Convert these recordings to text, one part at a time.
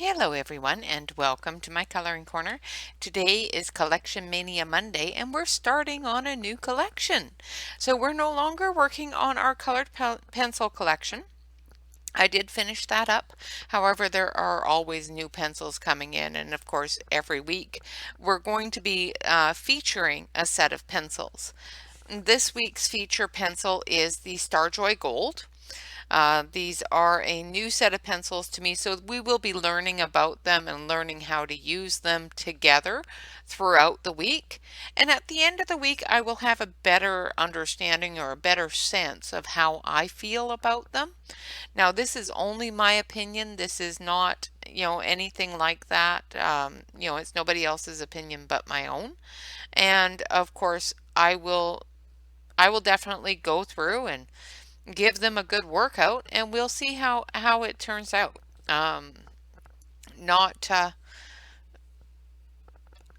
Hello everyone and welcome to my coloring corner. Today is Collection Mania Monday and we're starting on a new collection. So we're no longer working on our colored pencil collection. I did finish that up. However, there are always new pencils coming in, and of course every week we're going to be featuring a set of pencils. This week's feature pencil is the Starjoy Gold. These are a new set of pencils to me, so we will be learning about them and learning how to use them together throughout the week. And at the end of the week, I will have a better understanding or a better sense of how I feel about them. Now, this is only my opinion. This is not, anything like that. It's nobody else's opinion but my own. And of course, I will definitely go through and give them a good workout and we'll see how it turns out. Not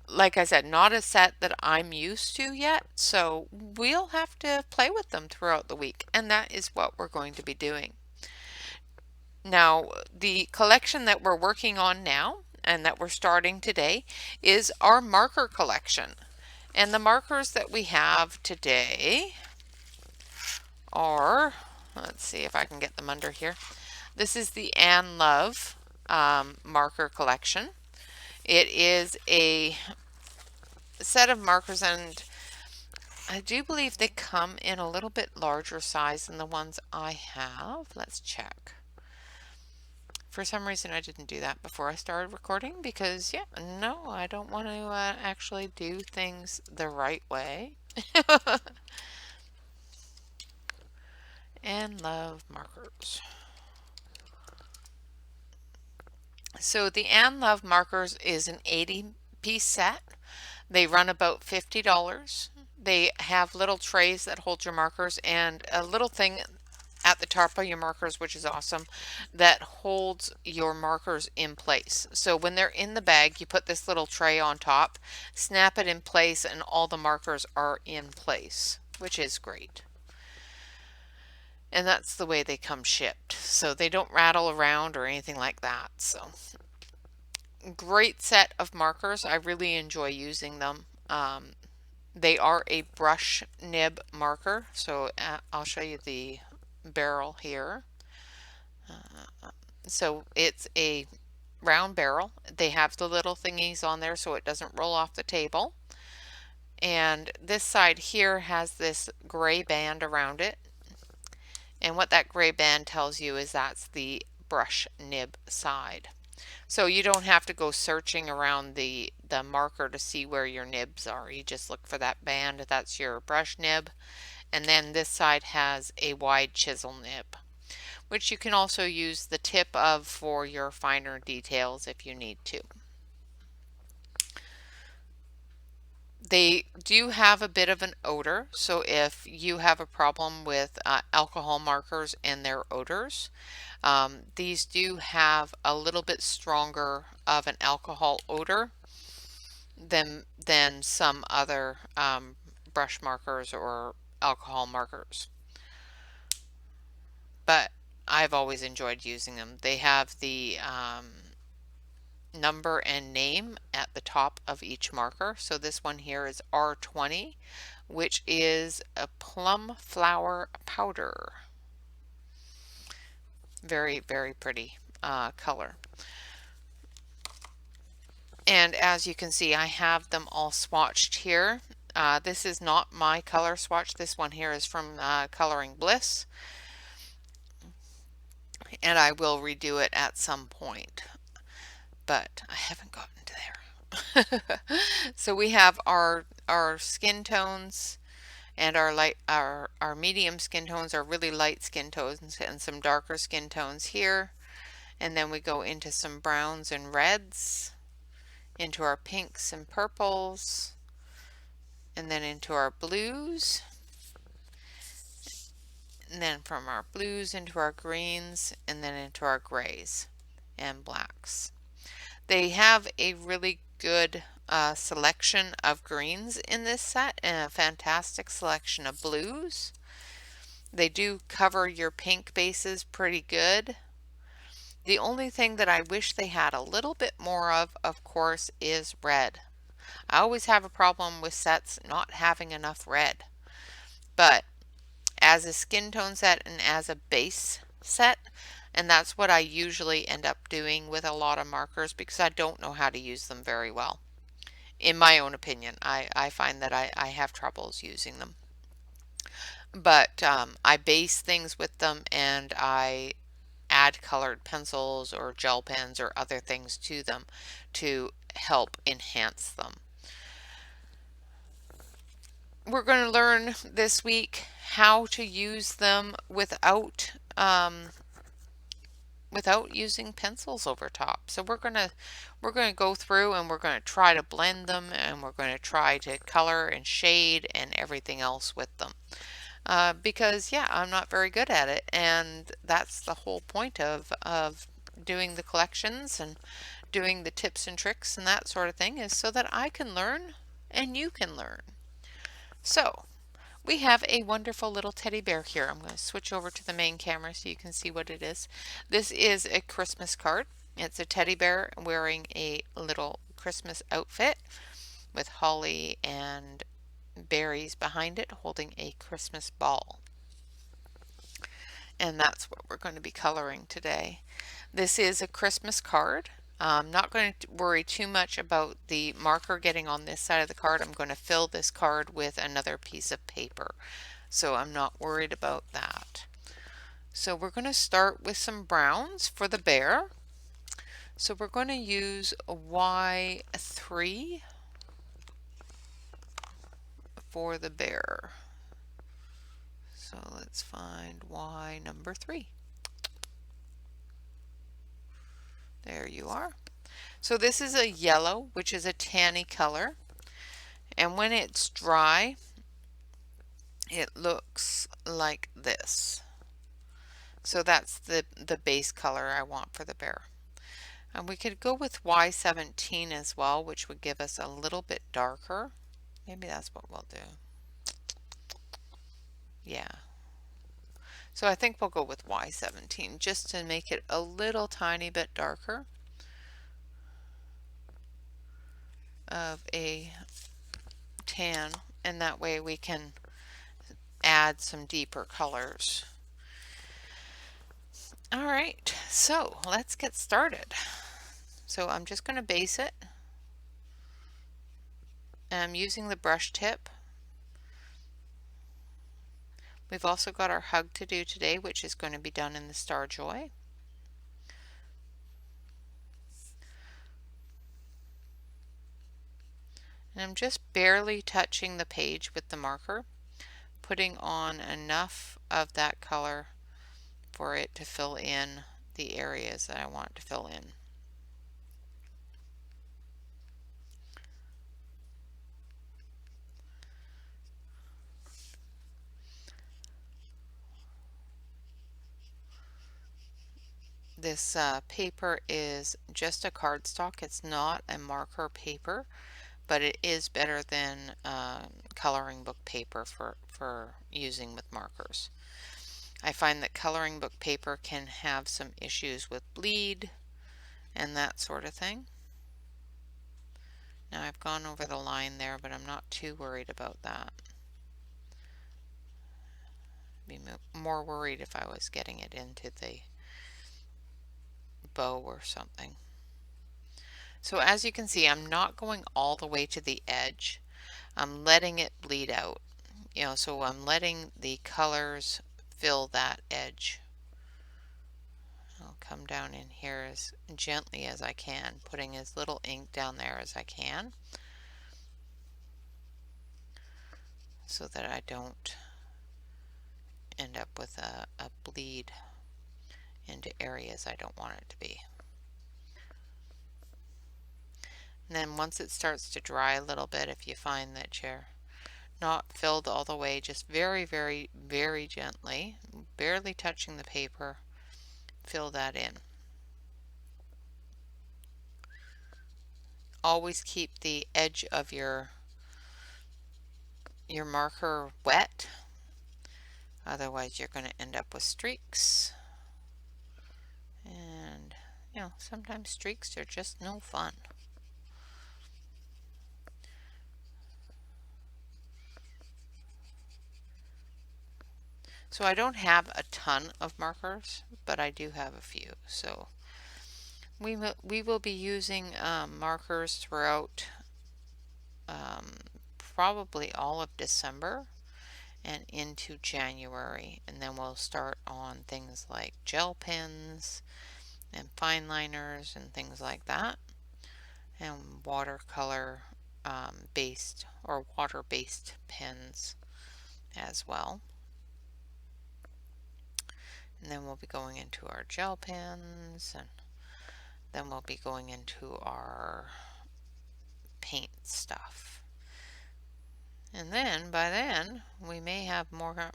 like I said, not a set that I'm used to yet, so we'll have to play with them throughout the week, and that is what we're going to be doing. Now, the collection that we're working on now and that we're starting today is our marker collection. And the markers that we have today are, let's see if I can get them under here. This is the Annlov marker collection. It is a set of markers, and I do believe they come in a little bit larger size than the ones I have. Let's check. For some reason I didn't do that before I started recording because, yeah, no, I don't want to actually do things the right way. Annlov markers. So the Annlov markers is an 80-piece set. They run about $50. They have little trays that hold your markers and a little thing at the top of your markers, which is awesome, that holds your markers in place. So when they're in the bag, you put this little tray on top, snap it in place, and all the markers are in place, which is great. And that's the way they come shipped. So they don't rattle around or anything like that. So great set of markers. I really enjoy using them. They are a brush nib marker. So I'll show you the barrel here. So it's a round barrel. They have the little thingies on there so it doesn't roll off the table. And this side here has this gray band around it. And what that gray band tells you is that's the brush nib side. So you don't have to go searching around the marker to see where your nibs are. You just look for that band. That's your brush nib. And then this side has a wide chisel nib, which you can also use the tip of for your finer details if you need to. They do have a bit of an odor, so if you have a problem with alcohol markers and their odors, these do have a little bit stronger of an alcohol odor than some other brush markers or alcohol markers. But I've always enjoyed using them. They have the number and name at the top of each marker. So this one here is R20, which is a plum flower powder. Very, very pretty color. And as you can see, I have them all swatched here. This is not my color swatch. This one here is from Coloring Bliss. And I will redo it at some point, but I haven't gotten to there. So we have our skin tones, and our medium skin tones, our really light skin tones, and some darker skin tones here. And then we go into some browns and reds, into our pinks and purples, and then into our blues. And then from our blues into our greens, and then into our grays and blacks. They have a really good selection of greens in this set and a fantastic selection of blues. They do cover your pink bases pretty good. The only thing that I wish they had a little bit more of course, is red. I always have a problem with sets not having enough red. But as a skin tone set and as a base set, and that's what I usually end up doing with a lot of markers because I don't know how to use them very well. In my own opinion, I find that I have troubles using them. But I base things with them and I add colored pencils or gel pens or other things to them to help enhance them. We're going to learn this week how to use them without using pencils over top. So we're going to go through and we're going to try to blend them and we're going to try to color and shade and everything else with them. Because yeah, I'm not very good at it, and that's the whole point of doing the collections and doing the tips and tricks and that sort of thing, is so that I can learn and you can learn. So we have a wonderful little teddy bear here. I'm going to switch over to the main camera so you can see what it is. This is a Christmas card. It's a teddy bear wearing a little Christmas outfit with holly and berries behind it, holding a Christmas ball. And that's what we're going to be coloring today. This is a Christmas card. I'm not going to worry too much about the marker getting on this side of the card. I'm going to fill this card with another piece of paper, so I'm not worried about that. So we're going to start with some browns for the bear. So we're going to use Y3 for the bear. So let's find Y number 3. There you are. So this is a yellow, which is a tanny color. And when it's dry, it looks like this. So that's the base color I want for the bear. And we could go with Y17 as well, which would give us a little bit darker. Maybe that's what we'll do. Yeah. So I think we'll go with Y17 just to make it a little tiny bit darker of a tan, and that way we can add some deeper colors. All right, so let's get started. So I'm just going to base it. I'm using the brush tip. We've also got our hug to do today, which is going to be done in the Star Joy. And I'm just barely touching the page with the marker, putting on enough of that color for it to fill in the areas that I want it to fill in. This paper is just a cardstock. It's not a marker paper, but it is better than coloring book paper for using with markers. I find that coloring book paper can have some issues with bleed and that sort of thing. Now I've gone over the line there, but I'm not too worried about that. I'd be more worried if I was getting it into the bow or something. So as you can see, I'm not going all the way to the edge. I'm letting it bleed out. So I'm letting the colors fill that edge. I'll come down in here as gently as I can, putting as little ink down there as I can, so that I don't end up with a bleed into areas I don't want it to be. And then once it starts to dry a little bit, if you find that you're not filled all the way, just very, very, very gently, barely touching the paper, fill that in. always keep the edge of your marker wet. Otherwise, you're going to end up with streaks. And, you know, sometimes streaks are just no fun. So I don't have a ton of markers, but I do have a few. So we will be using markers throughout probably all of December and into January, and then we'll start on things like gel pens and fine liners and things like that, and watercolor based or water-based pens as well. And then we'll be going into our gel pens, and then we'll be going into our paint stuff. And then by then we may have more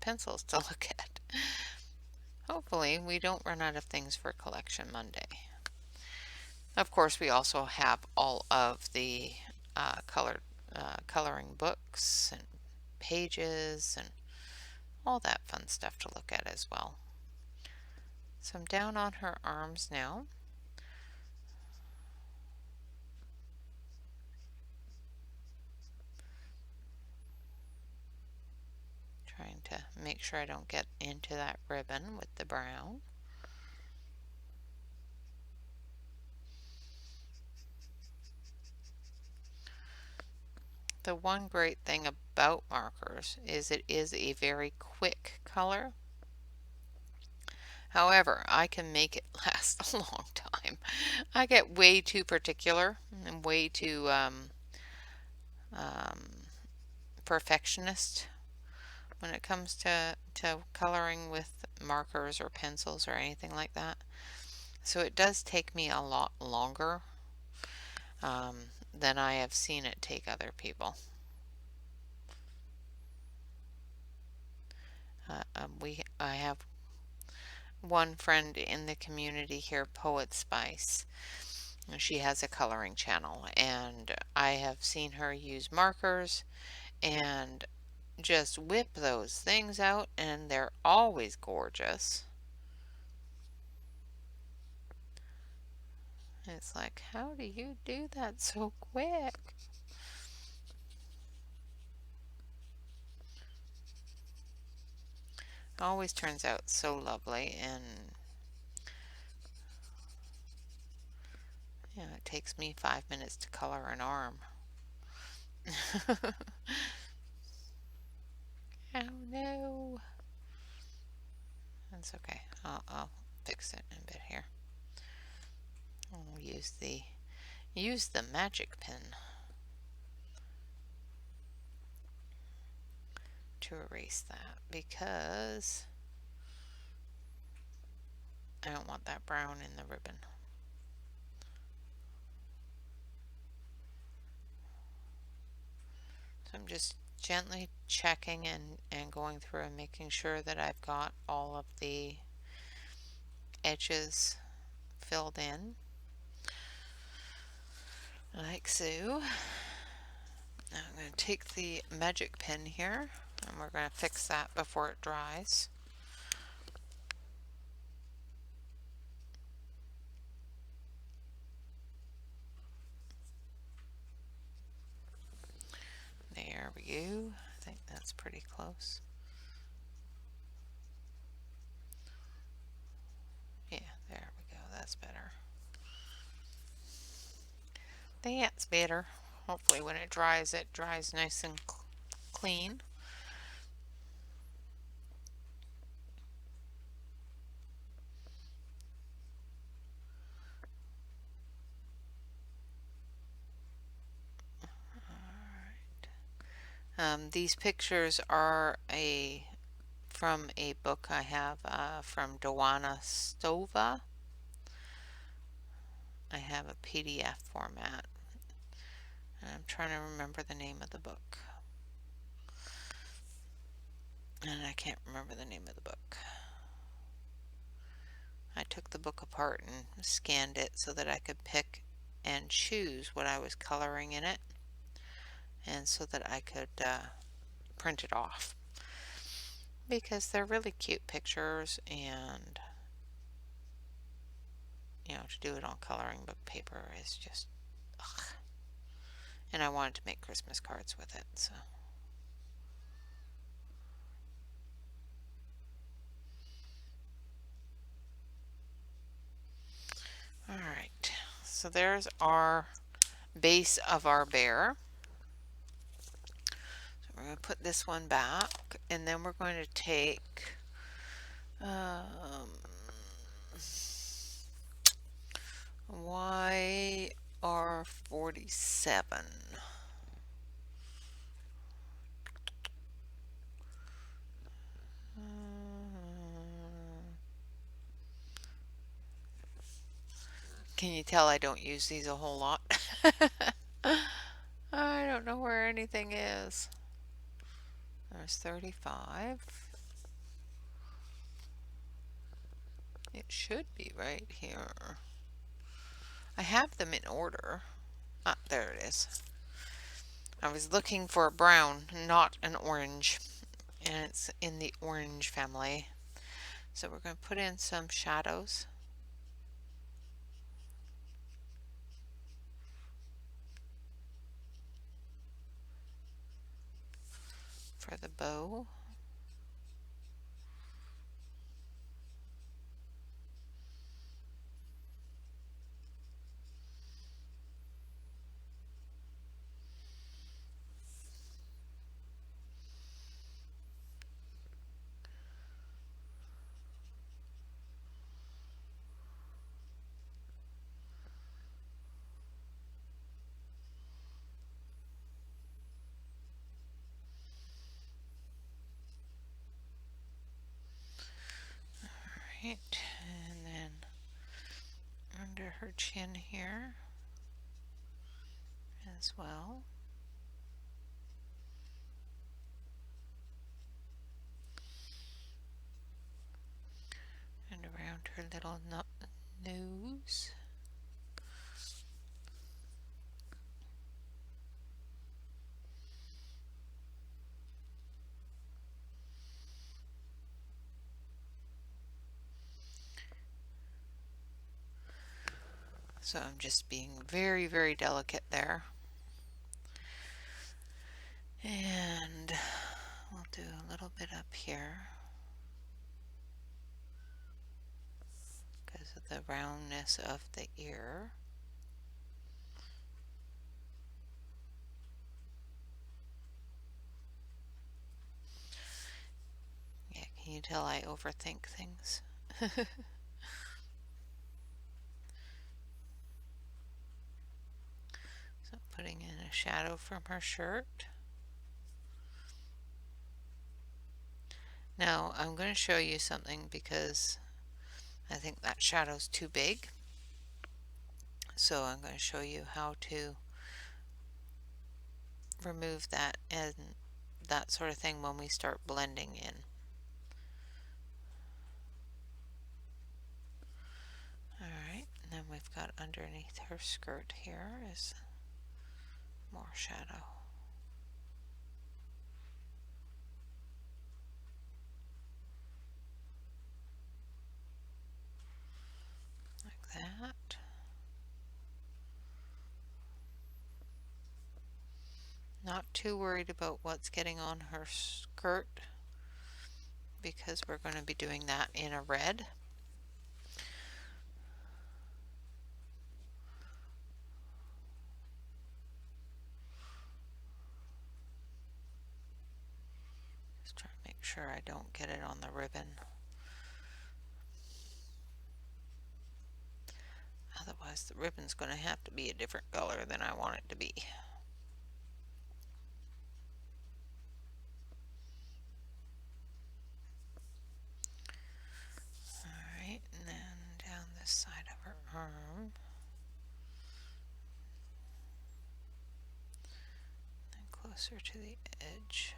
pencils to look at. Hopefully we don't run out of things for Collection Monday. Of course, we also have all of the coloring books and pages and all that fun stuff to look at as well. So I'm down on her arms now. Trying to make sure I don't get into that ribbon with the brown. The one great thing about markers is it is a very quick color. However, I can make it last a long time. I get way too particular and way too perfectionist when it comes to coloring with markers or pencils or anything like that. So it does take me a lot longer than I have seen it take other people. I have one friend in the community here, Poet Spice. She has a coloring channel, and I have seen her use markers and just whip those things out, and they're always gorgeous. It's like, how do you do that so quick? Always turns out so lovely, and you know, it takes me 5 minutes to color an arm. Oh no. That's okay. I'll fix it in a bit here. I'll use the magic pen to erase that because I don't want that brown in the ribbon. So I'm just gently checking and going through and making sure that I've got all of the edges filled in like so. Now I'm going to take the magic pen here and we're going to fix that before it dries. There we go. I think that's pretty close. Yeah, there we go. That's better. That's better. Hopefully when it dries nice and clean. These pictures are from a book I have from Dawana Stova. I have a PDF format, and I'm trying to remember the name of the book. And I can't remember the name of the book. I took the book apart and scanned it so that I could pick and choose what I was coloring in it, and so that I could print it off, because they're really cute pictures, and to do it on coloring book paper is just ugh. And I wanted to make Christmas cards with it, so. Alright, so there's our base of our bear. So we're going to put this one back, and then we're going to take YR47. Can you tell I don't use these a whole lot? I don't know where anything is. There's 35. It should be right here. I have them in order. Ah, there it is. I was looking for a brown, not an orange, and it's in the orange family. So we're going to put in some shadows. For the bow. Alright, and then under her chin here as well. And around her little nose. So I'm just being very, very delicate there. And we'll do a little bit up here because of the roundness of the ear. Yeah, can you tell I overthink things? So putting in a shadow from her shirt. Now I'm going to show you something because I think that shadow's too big. So I'm going to show you how to remove that and that sort of thing when we start blending in. Alright, and then we've got underneath her skirt here is more shadow. Like that. Not too worried about what's getting on her skirt because we're going to be doing that in a red. Just try to make sure I don't get it on the ribbon. Otherwise the ribbon's going to have to be a different color than I want it to be. Alright, and then down this side of her arm. And closer to the edge.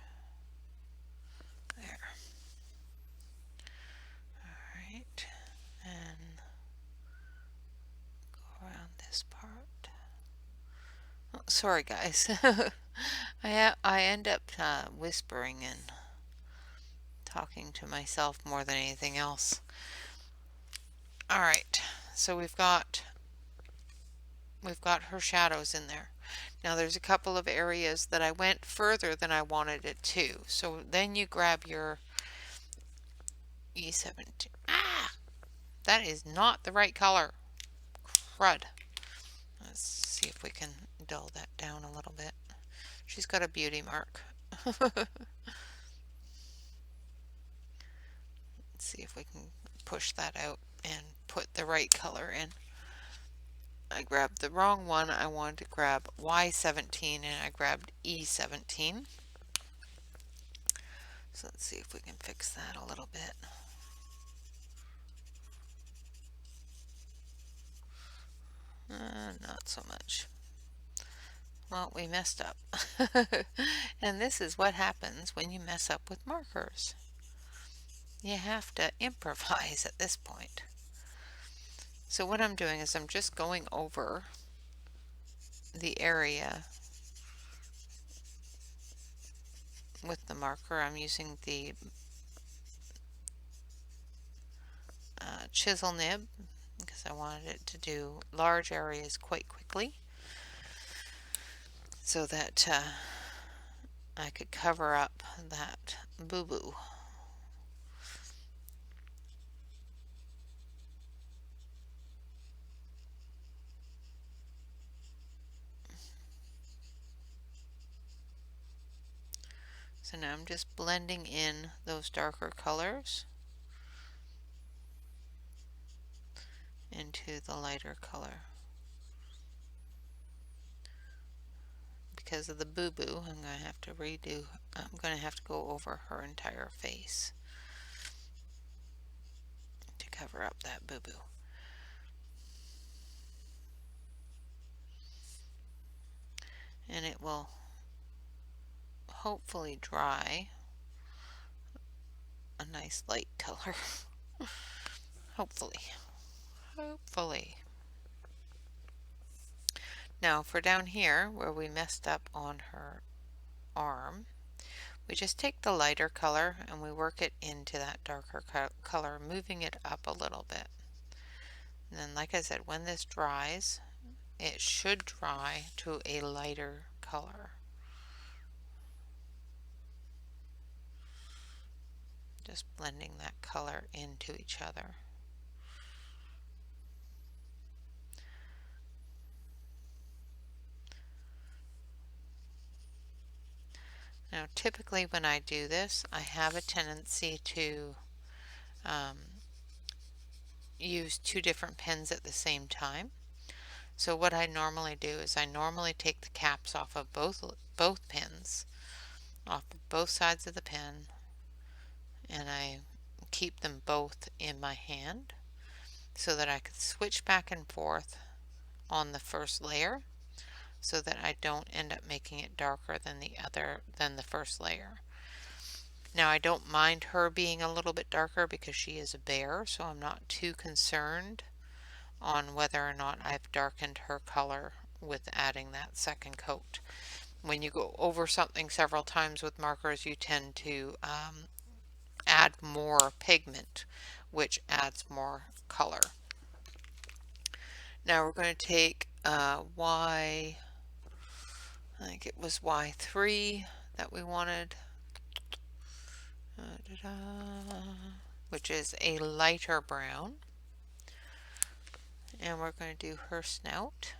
There. Alright, and go around this part. Sorry, guys. I end up whispering and talking to myself more than anything else. All right, so we've got her shadows in there. Now there's a couple of areas that I went further than I wanted it to. So then you grab your E17. Ah, that is not the right color. Crud. Let's see if we can dull that down a little bit. She's got a beauty mark. Let's see if we can push that out and put the right color in. I grabbed the wrong one. I wanted to grab Y17 and I grabbed E17. So let's see if we can fix that a little bit. Not so much. Well, we messed up. And this is what happens when you mess up with markers. You have to improvise at this point. So what I'm doing is I'm just going over the area with the marker. I'm using the chisel nib because I wanted it to do large areas quite quickly so that I could cover up that boo-boo. So now I'm just blending in those darker colors into the lighter color. Because of the boo-boo, I'm going to have to go over her entire face to cover up that boo-boo. And it will hopefully dry a nice light color. Hopefully. Hopefully. Now for down here where we messed up on her arm, we just take the lighter color and we work it into that darker color, moving it up a little bit. And then, like I said, when this dries, it should dry to a lighter color. Just blending that color into each other. Now typically when I do this, I have a tendency to use two different pens at the same time. So what I normally do is I normally take the caps off of both pens, off of both sides of the pen, and I keep them both in my hand so that I could switch back and forth on the first layer so that I don't end up making it darker than the first layer. Now I don't mind her being a little bit darker because she is a bear, so I'm not too concerned on whether or not I've darkened her color with adding that second coat. When you go over something several times with markers, you tend to add more pigment, which adds more color. Now we're going to take I think it was Y3 that we wanted, which is a lighter brown, and we're going to do her snout.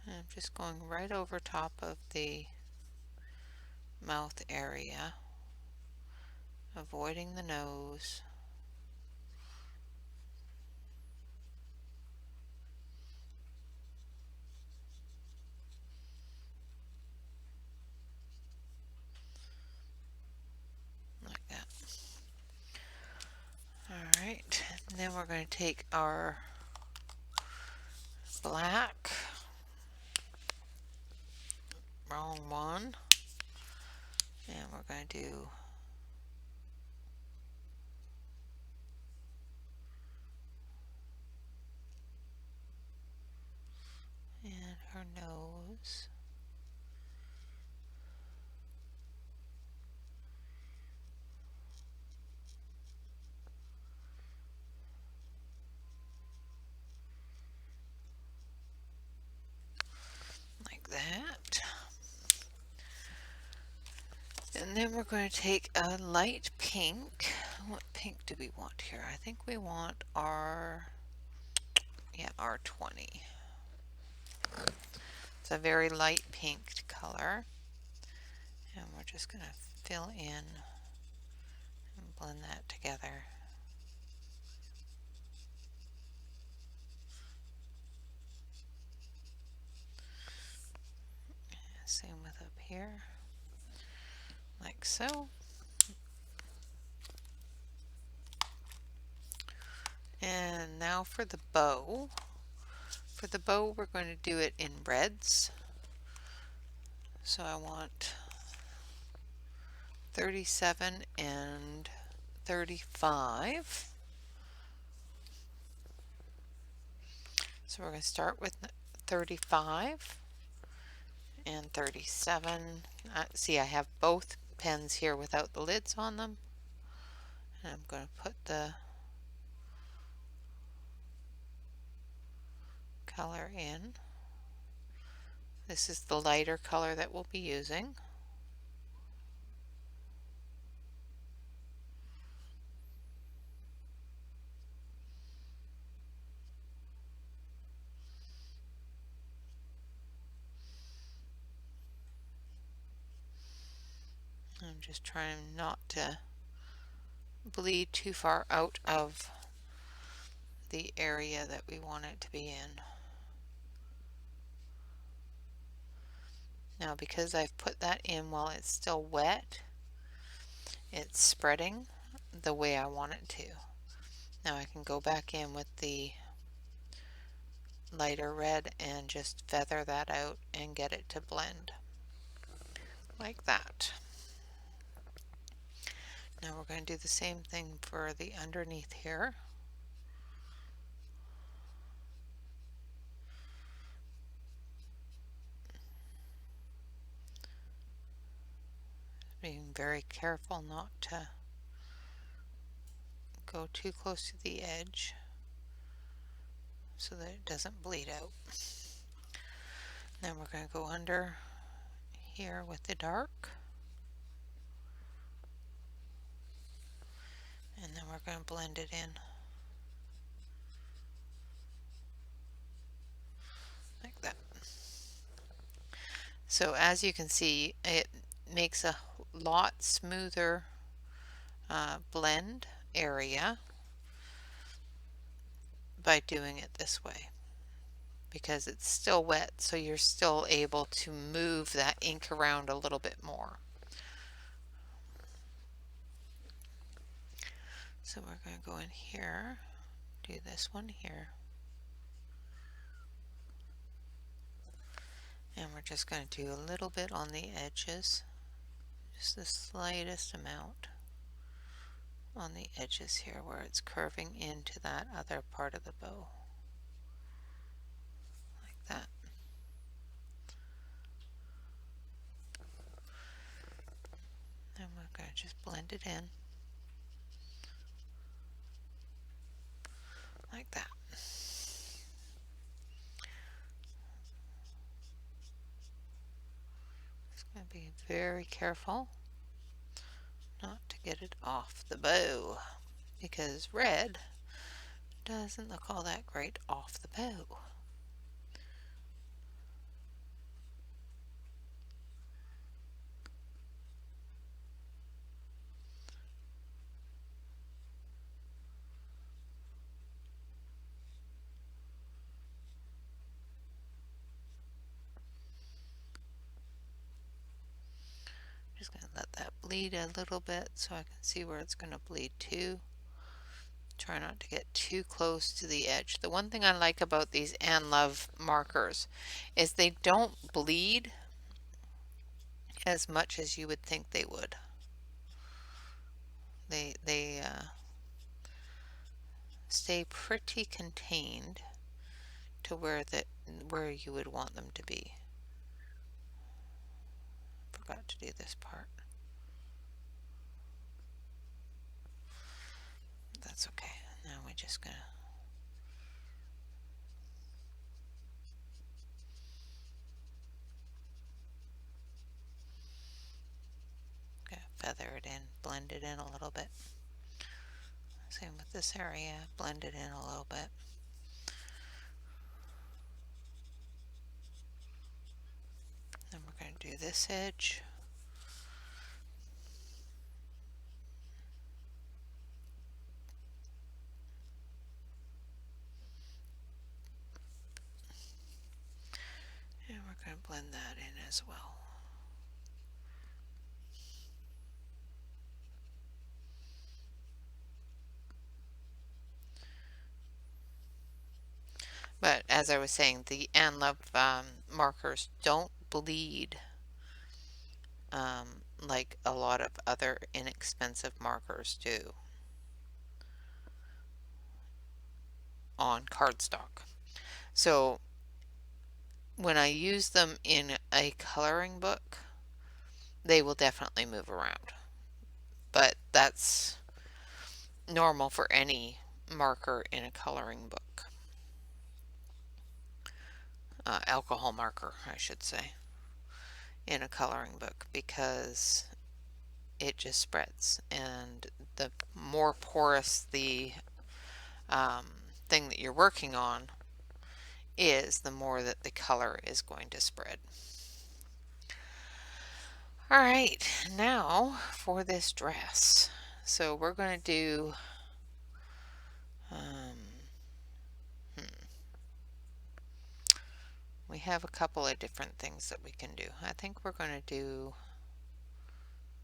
And I'm just going right over top of the mouth area, avoiding the nose. Like that. Alright, and then we're going to take our black. Wrong one. And we're going to do and her nose. Like that. And then we're going to take a light pink. What pink do we want here? I think we want our, yeah, R20. It's a very light pink color. And we're just going to fill in and blend that together. Same with up here, like so. And now for the bow. For the bow, we're going to do it in reds. So I want 37 and 35. So we're going to start with 35 and 37. See, I have both pens here without the lids on them. And I'm going to put the color in. This is the lighter color that we'll be using. I'm just trying not to bleed too far out of the area that we want it to be in. Now, because I've put that in while it's still wet, it's spreading the way I want it to. Now I can go back in with the lighter red and just feather that out and get it to blend like that. Now we're going to do the same thing for the underneath here. Being very careful not to go too close to the edge so that it doesn't bleed out. Then we're going to go under here with the dark, and then we're going to blend it in like that. So as you can see, it makes a lot smoother blend area by doing it this way, because it's still wet, so you're still able to move that ink around a little bit more. So we're going to go in here, do this one here, and we're just going to do a little bit on the edges, just the slightest amount on the edges here where it's curving into that other part of the bow, like that. And we're going to just blend it in like that. Just going to be very careful not to get it off the bow, because red doesn't look all that great off the bow. Just going to let that bleed a little bit so I can see where it's going to bleed to. Try not to get too close to the edge. The one thing I like about these Annlov markers is they don't bleed as much as you would think they would. They stay pretty contained to where you would want them to be. Forgot to do this part. That's okay. Now we're just gonna feather it in, blend it in a little bit. Same with this area, blend it in a little bit. Then we're going to do this edge. And we're going to blend that in as well. But as I was saying, the Annlov markers don't bleed like a lot of other inexpensive markers do on cardstock. So when I use them in a coloring book, they will definitely move around. But that's normal for any marker in a coloring book. Alcohol marker, I should say, in a coloring book, because it just spreads, and the more porous the thing that you're working on is, the more that the color is going to spread. All right, now for this dress. So we're going to do we have a couple of different things that we can do. I think we're going to do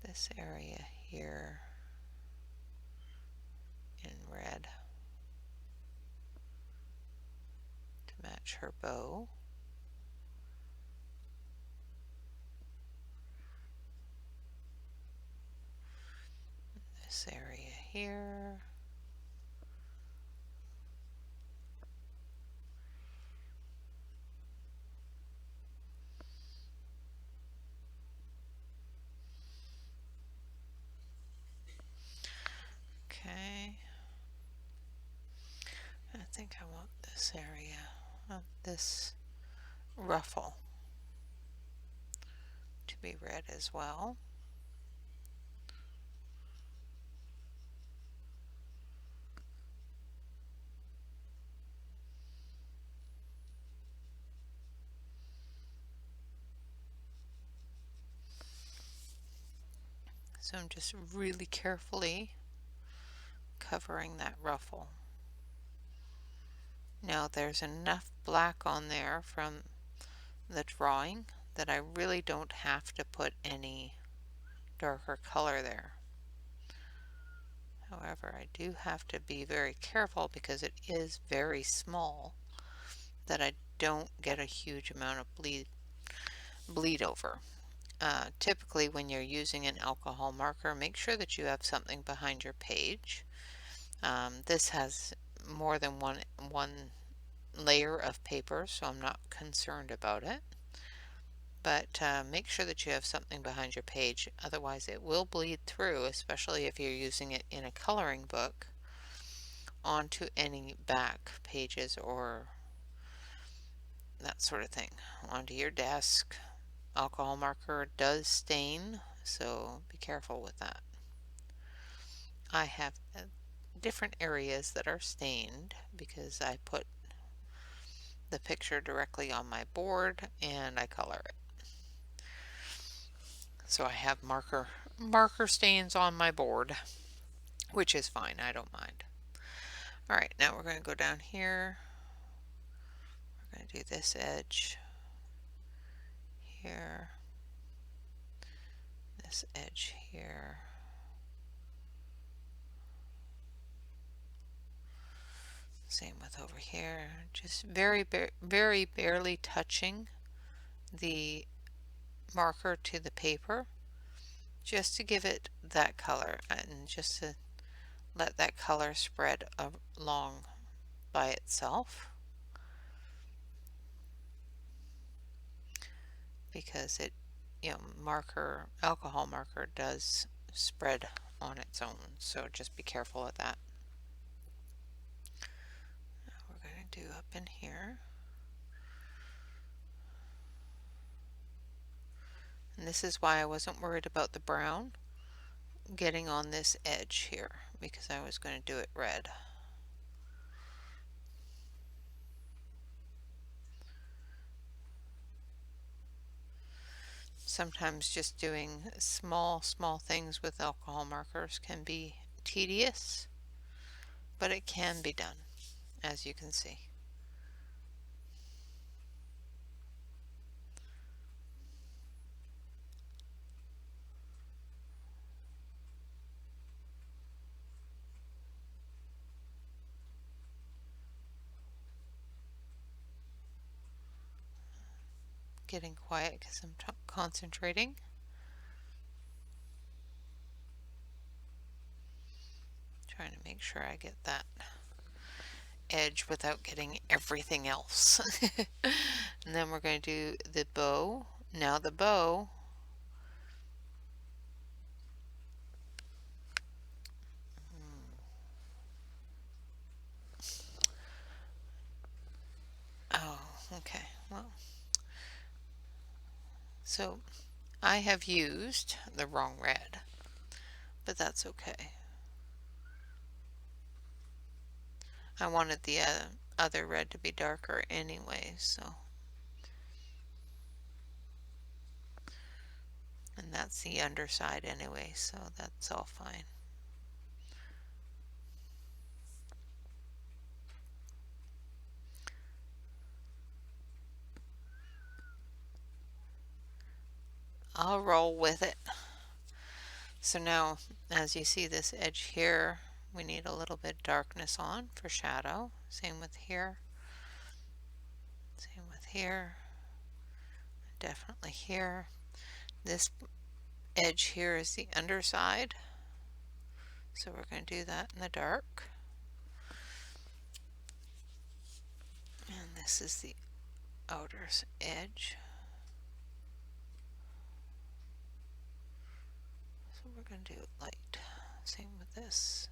this area here in red to match her bow. This area here. Okay. I think I want this area of this ruffle to be red as well. So I'm just really carefully covering that ruffle. Now there's enough black on there from the drawing that I really don't have to put any darker color there. However, I do have to be very careful because it is very small, that I don't get a huge amount of bleed over. Typically when you're using an alcohol marker, make sure that you have something behind your page. This has more than one layer of paper, so I'm not concerned about it. But make sure that you have something behind your page, otherwise it will bleed through, especially if you're using it in a coloring book, onto any back pages or that sort of thing, onto your desk. Alcohol marker does stain, so be careful with that. I have different areas that are stained because I put the picture directly on my board and I color it. So I have marker stains on my board, which is fine, I don't mind. Alright, now we're going to go down here. We're going to do this edge here, this edge here, Same with over here, just very, very barely touching the marker to the paper just to give it that color and just to let that color spread along by itself, because it, alcohol marker does spread on its own, so just be careful of that. Now we're going to do up in here, and this is why I wasn't worried about the brown getting on this edge here, because I was going to do it red. Sometimes just doing small things with alcohol markers can be tedious, but it can be done, as you can see. Getting quiet because I'm concentrating. Trying to make sure I get that edge without getting everything else. And then we're going to do the bow. Now the bow, oh, okay, well, so I have used the wrong red, but that's okay. I wanted the other red to be darker anyway, so. And that's the underside anyway, so that's all fine. I'll roll with it. So now, as you see this edge here, we need a little bit of darkness on for shadow. Same with here. Same with here. Definitely here. This edge here is the underside, so we're going to do that in the dark. And this is the outer edge. So we're going to do it light. Same with this.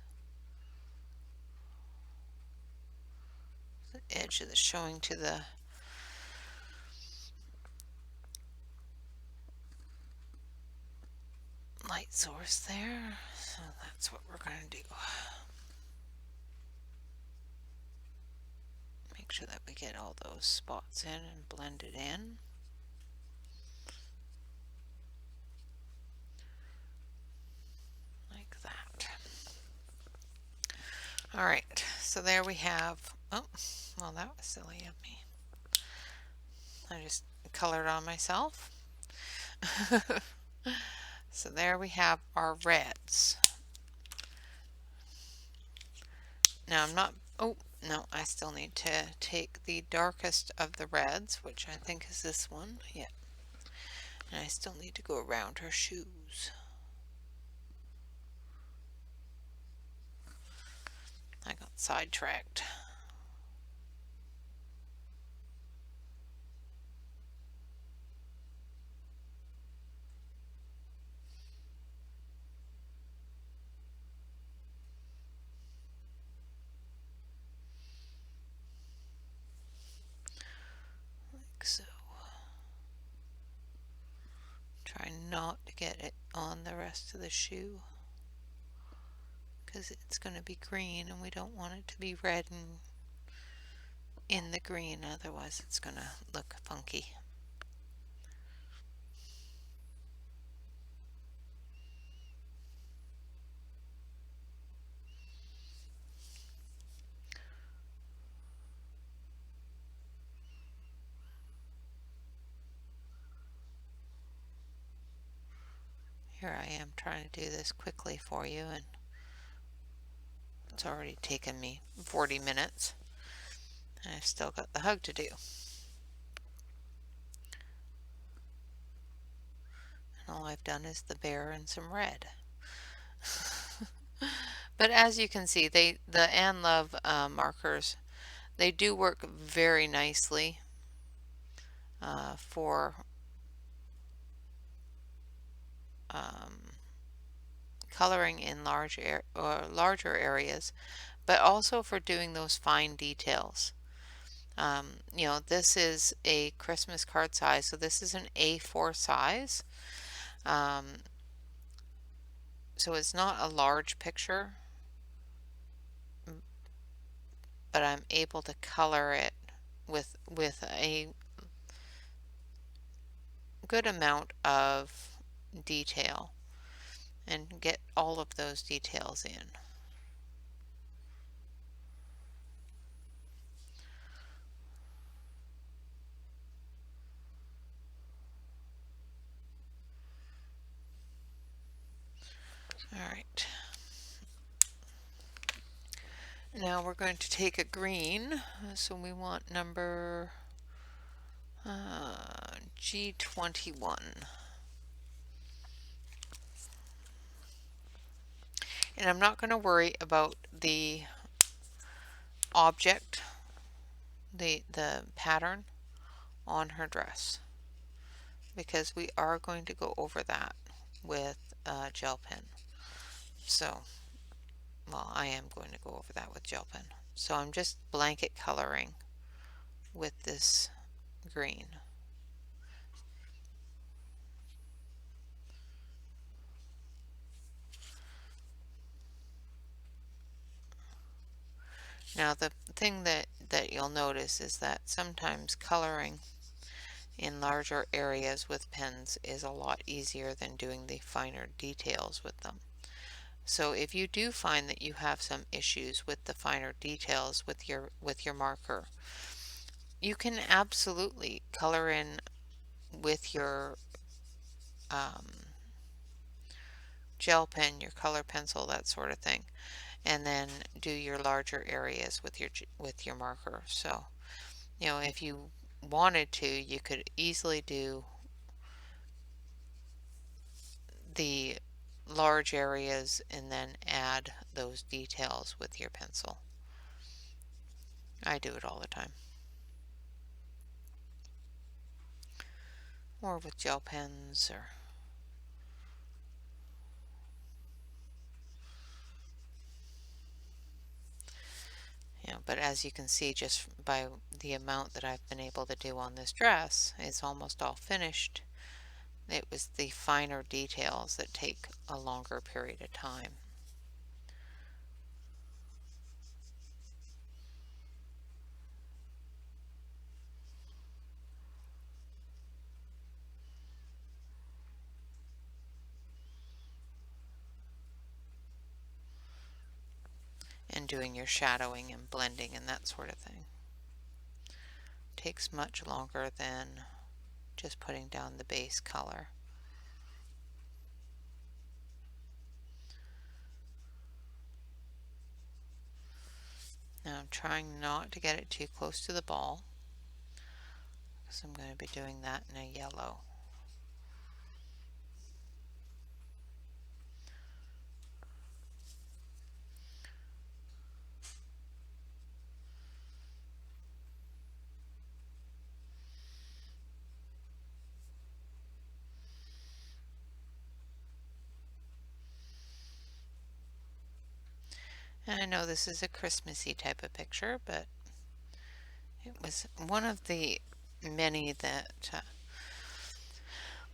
The edge that's showing to the light source there. So that's what we're going to do. Make sure that we get all those spots in and blend it in. Like that. Alright, so there we have, oh, well that was silly of me. I just colored on myself. So there we have our reds. Now I'm not, oh no, I still need to take the darkest of the reds, which I think is this one. Yeah. And I still need to go around her shoes. I got sidetracked. Like so. Try not to get it on the rest of the shoe, because it's going to be green and we don't want it to be red and in the green, otherwise it's going to look funky. Here I am trying to do this quickly for you, and it's already taken me 40 minutes. And I've still got the hug to do. And all I've done is the bear and some red. But as you can see, the Annlov markers, they do work very nicely for coloring in larger areas, but also for doing those fine details. You know, this is a Christmas card size, so this is an A4 size. So it's not a large picture, but I'm able to color it with a good amount of detail and get all of those details in. All right. Now we're going to take a green, so we want number G21. And I'm not going to worry about the object, the pattern on her dress, because we are going to go over that with a gel pen. So, well, I am going to go over that with gel pen. So I'm just blanket coloring with this green. Now the thing that you'll notice is that sometimes coloring in larger areas with pens is a lot easier than doing the finer details with them. So if you do find that you have some issues with the finer details with your marker, you can absolutely color in with your gel pen, your color pencil, that sort of thing, and then do your larger areas with your marker. So, you know, if you wanted to, you could easily do the large areas and then add those details with your pencil. I do it all the time. Or with gel pens or but as you can see, just by the amount that I've been able to do on this dress, it's almost all finished. It was the finer details that take a longer period of time. And doing your shadowing and blending and that sort of thing takes much longer than just putting down the base color. Now I'm trying not to get it too close to the ball, because I'm going to be doing that in a yellow. And I know this is a Christmassy type of picture, but it was one of the many that,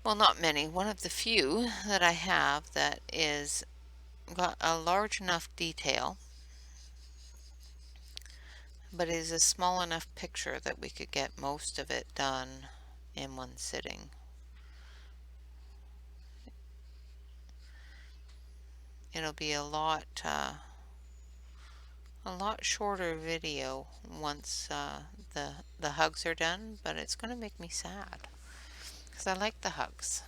well, not many, one of the few that I have that is got a large enough detail, but is a small enough picture that we could get most of it done in one sitting. It'll be a lot shorter video once the hugs are done, but it's going to make me sad because I like the hugs.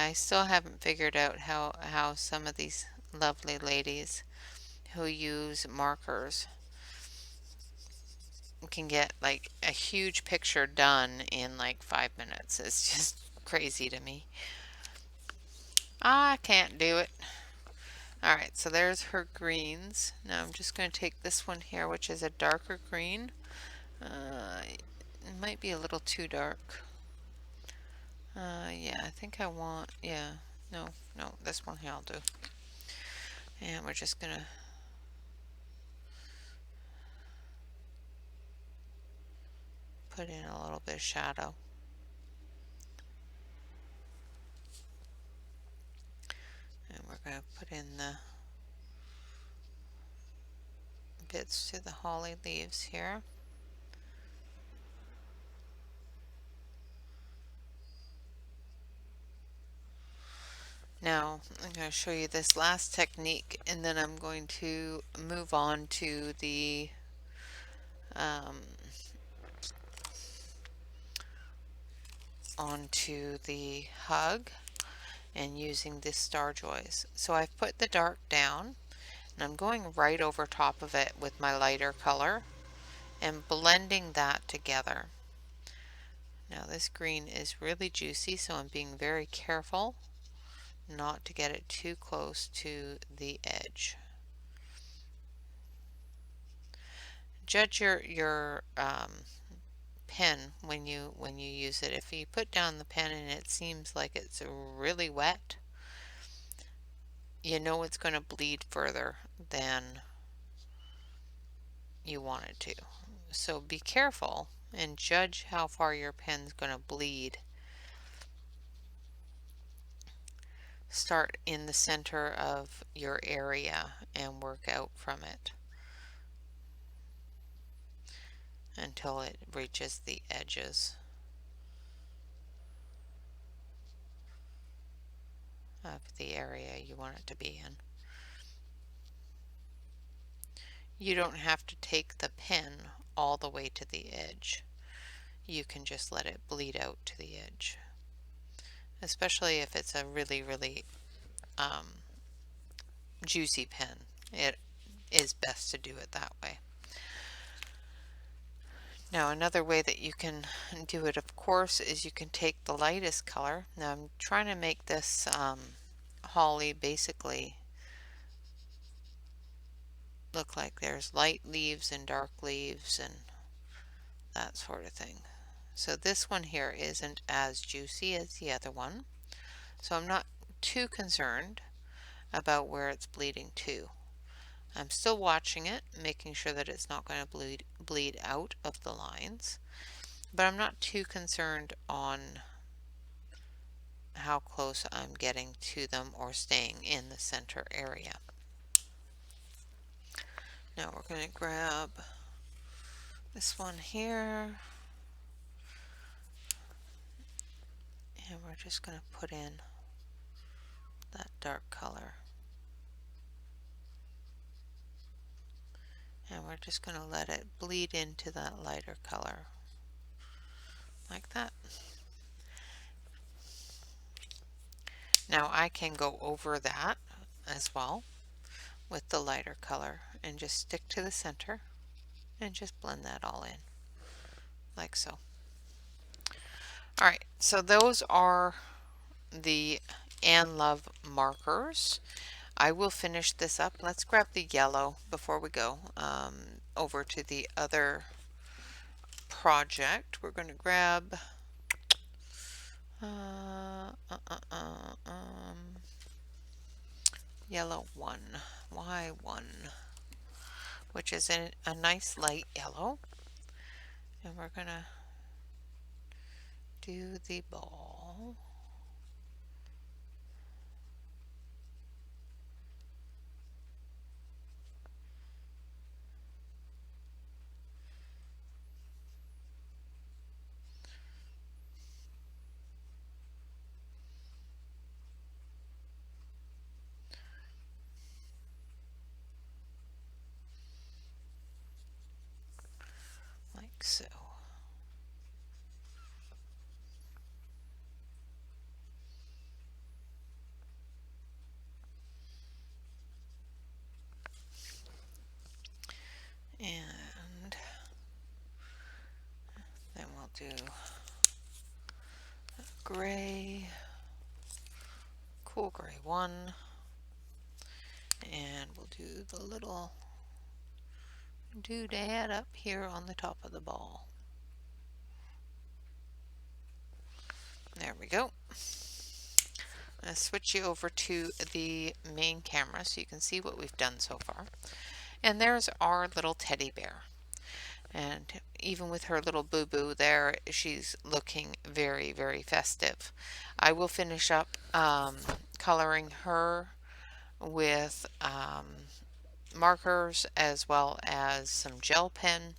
I still haven't figured out how some of these lovely ladies who use markers can get like a huge picture done in like 5 minutes. It's just crazy to me. I can't do it. Alright, so there's her greens. Now I'm just going to take this one here, which is a darker green. It might be a little too dark. Yeah, I think I want, yeah, no, this one here I'll do. And we're just going to put in a little bit of shadow. And we're going to put in the bits to the holly leaves here. Now I'm going to show you this last technique, and then I'm going to move on to the hug and using this Star Joys. So I've put the dark down and I'm going right over top of it with my lighter color and blending that together. Now this green is really juicy, so I'm being very careful not to get it too close to the edge. Judge your pen when you use it. If you put down the pen and it seems like it's really wet, you know it's going to bleed further than you want it to. So be careful and judge how far your pen's going to bleed. Start in the center of your area and work out from it until it reaches the edges of the area you want it to be in. You don't have to take the pen all the way to the edge. You can just let it bleed out to the edge, especially if it's a really juicy pen. It is best to do it that way. Now another way that you can do it, of course, is you can take the lightest color. Now I'm trying to make this holly basically look like there's light leaves and dark leaves and that sort of thing. So this one here isn't as juicy as the other one, so I'm not too concerned about where it's bleeding to. I'm still watching it, making sure that it's not going to bleed out of the lines, but I'm not too concerned on how close I'm getting to them or staying in the center area. Now we're going to grab this one here and we're just going to put in that dark color. And we're just going to let it bleed into that lighter color like that. Now I can go over that as well with the lighter color and just stick to the center and just blend that all in like so. Alright, so those are the Annlov markers. I will finish this up. Let's grab the yellow before we go over to the other project. We're going to grab yellow 1, Y1, which is a nice light yellow. And we're going to do the ball. Like so. gray, cool gray 1, and we'll do the little doodad up here on the top of the ball. There we go. I'm going to switch you over to the main camera so you can see what we've done so far. And there's our little teddy bear. And even with her little boo-boo there, she's looking very, very festive. I will finish up coloring her with markers as well as some gel pen,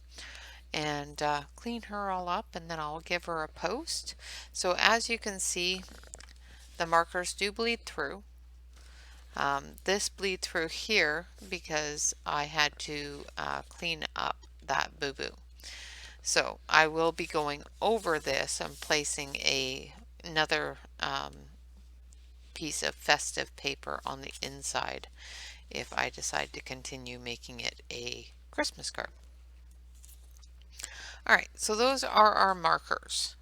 and clean her all up, and then I'll give her a post. So as you can see, the markers do bleed through. This bleed through here because I had to clean up that boo-boo. So I will be going over this and placing another piece of festive paper on the inside if I decide to continue making it a Christmas card. Alright, so those are our markers.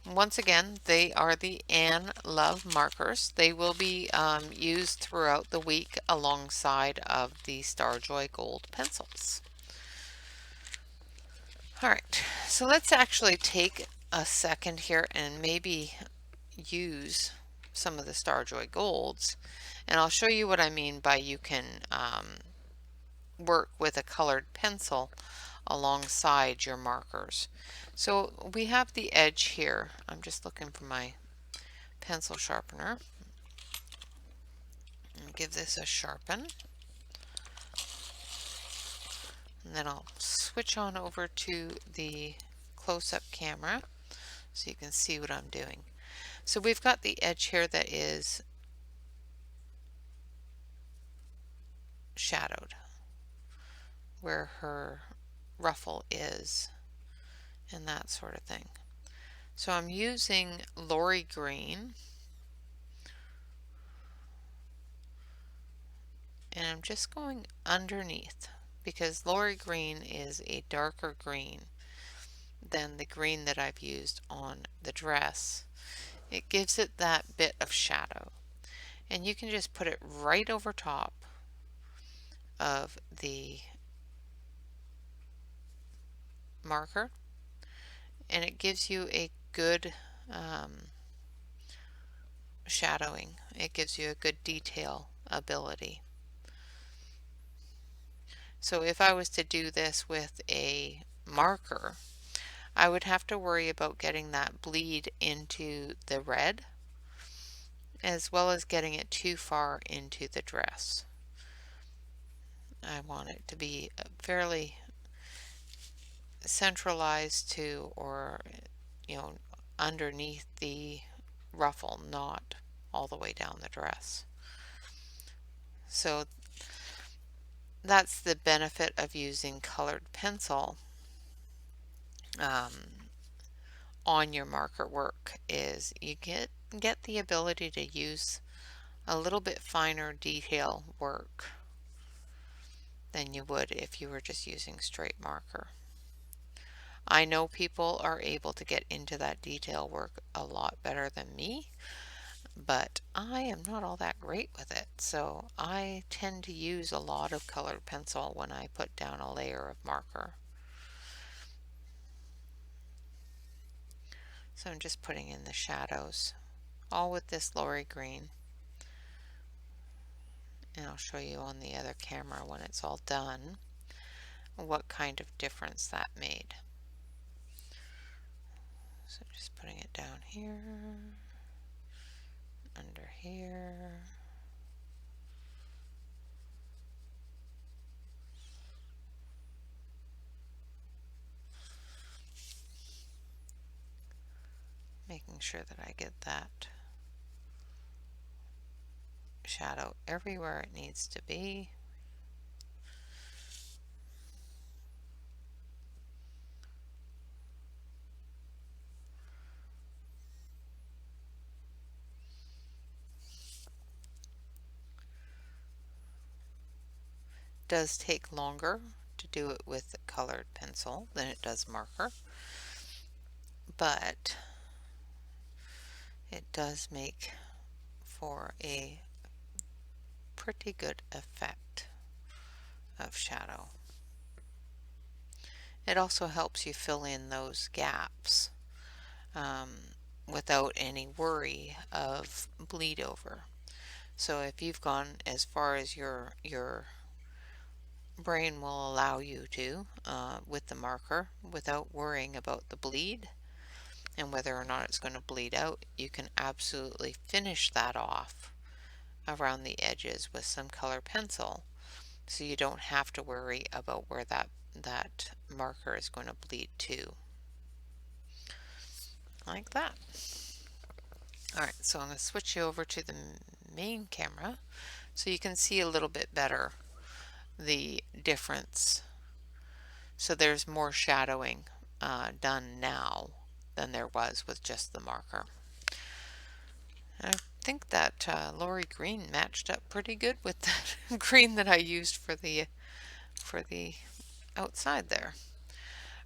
Once again, they are the Annlov markers. They will be used throughout the week alongside of the Starjoy Gold pencils. Alright, so let's actually take a second here and maybe use some of the Starjoy Golds, and I'll show you what I mean by you can work with a colored pencil alongside your markers. So we have the edge here. I'm just looking for my pencil sharpener. And give this a sharpen. And then I'll switch on over to the close-up camera so you can see what I'm doing. So we've got the edge here that is shadowed, where her ruffle is, and that sort of thing. So I'm using Lori Green, and I'm just going underneath because Lori Green is a darker green than the green that I've used on the dress. It gives it that bit of shadow, and you can just put it right over top of the marker, and it gives you a good shadowing. It gives you a good detail ability. So if I was to do this with a marker, I would have to worry about getting that bleed into the red as well as getting it too far into the dress. I want it to be fairly centralized to, or underneath the ruffle, not all the way down the dress. So that's the benefit of using colored pencil on your marker work, is you get the ability to use a little bit finer detail work than you would if you were just using straight marker. I know people are able to get into that detail work a lot better than me, but I am not all that great with it, so I tend to use a lot of colored pencil when I put down a layer of marker. So I'm just putting in the shadows, all with this Lori Green. And I'll show you on the other camera when it's all done what kind of difference that made. So just putting it down here, under here. Making sure that I get that shadow everywhere it needs to be. Does take longer to do it with a colored pencil than it does marker, but it does make for a pretty good effect of shadow. It also helps you fill in those gaps without any worry of bleed over. So if you've gone as far as your brain will allow you to with the marker without worrying about the bleed and whether or not it's going to bleed out, you can absolutely finish that off around the edges with some color pencil, so you don't have to worry about where that marker is going to bleed to. Like that. Alright, so I'm going to switch you over to the main camera so you can see a little bit better the difference. So there's more shadowing done now than there was with just the marker. I think that Lori green matched up pretty good with that green that I used for the outside there.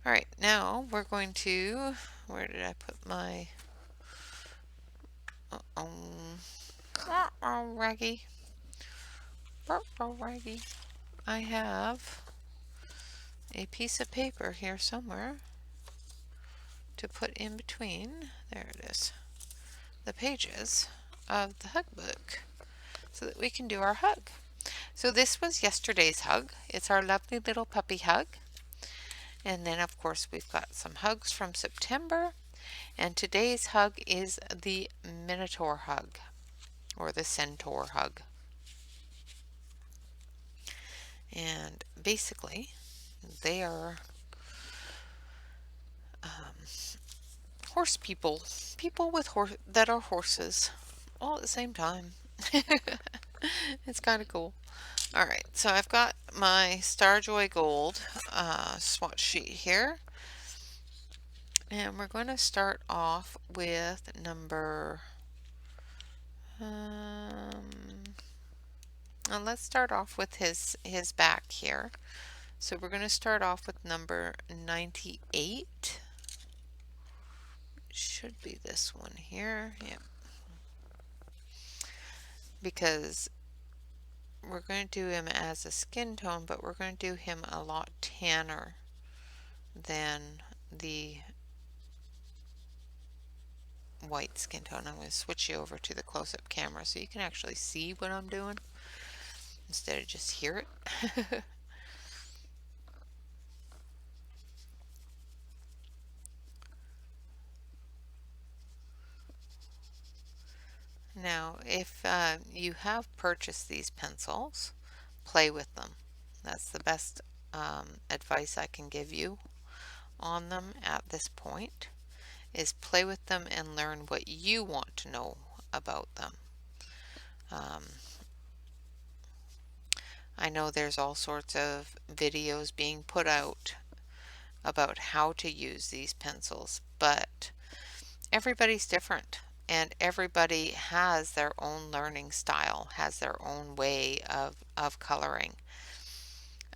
Alright, now we're going to, where did I put my, raggy, raggy. I have a piece of paper here somewhere to put in between, there it is, the pages of the hug book so that we can do our hug. So this was yesterday's hug. It's our lovely little puppy hug. And then of course we've got some hugs from September, and today's hug is the Minotaur hug or the Centaur hug. And basically they are horse people, people with that are horses all at the same time. It's kind of cool. Alright, so I've got my Starjoy Gold swatch sheet here, and we're going to start off with number let's start off with his back here. So we're going to start off with number 98. Should be this one here. Yep. Because we're going to do him as a skin tone, but we're going to do him a lot tanner than the white skin tone. I'm going to switch you over to the close-up camera so you can actually see what I'm doing instead of just hear it. Now, if you have purchased these pencils, play with them. That's the best advice I can give you on them at this point, is play with them and learn what you want to know about them. I know there's all sorts of videos being put out about how to use these pencils, but everybody's different. And everybody has their own learning style, has their own way of coloring.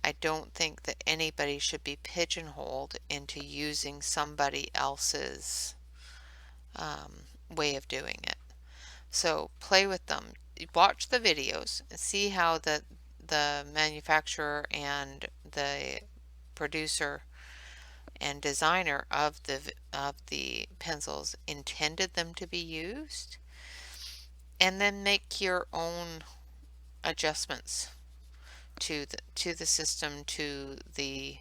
I don't think that anybody should be pigeonholed into using somebody else's way of doing it. So play with them. Watch the videos and see how the manufacturer and the producer and designer of the pencils intended them to be used, and then make your own adjustments to the system, to the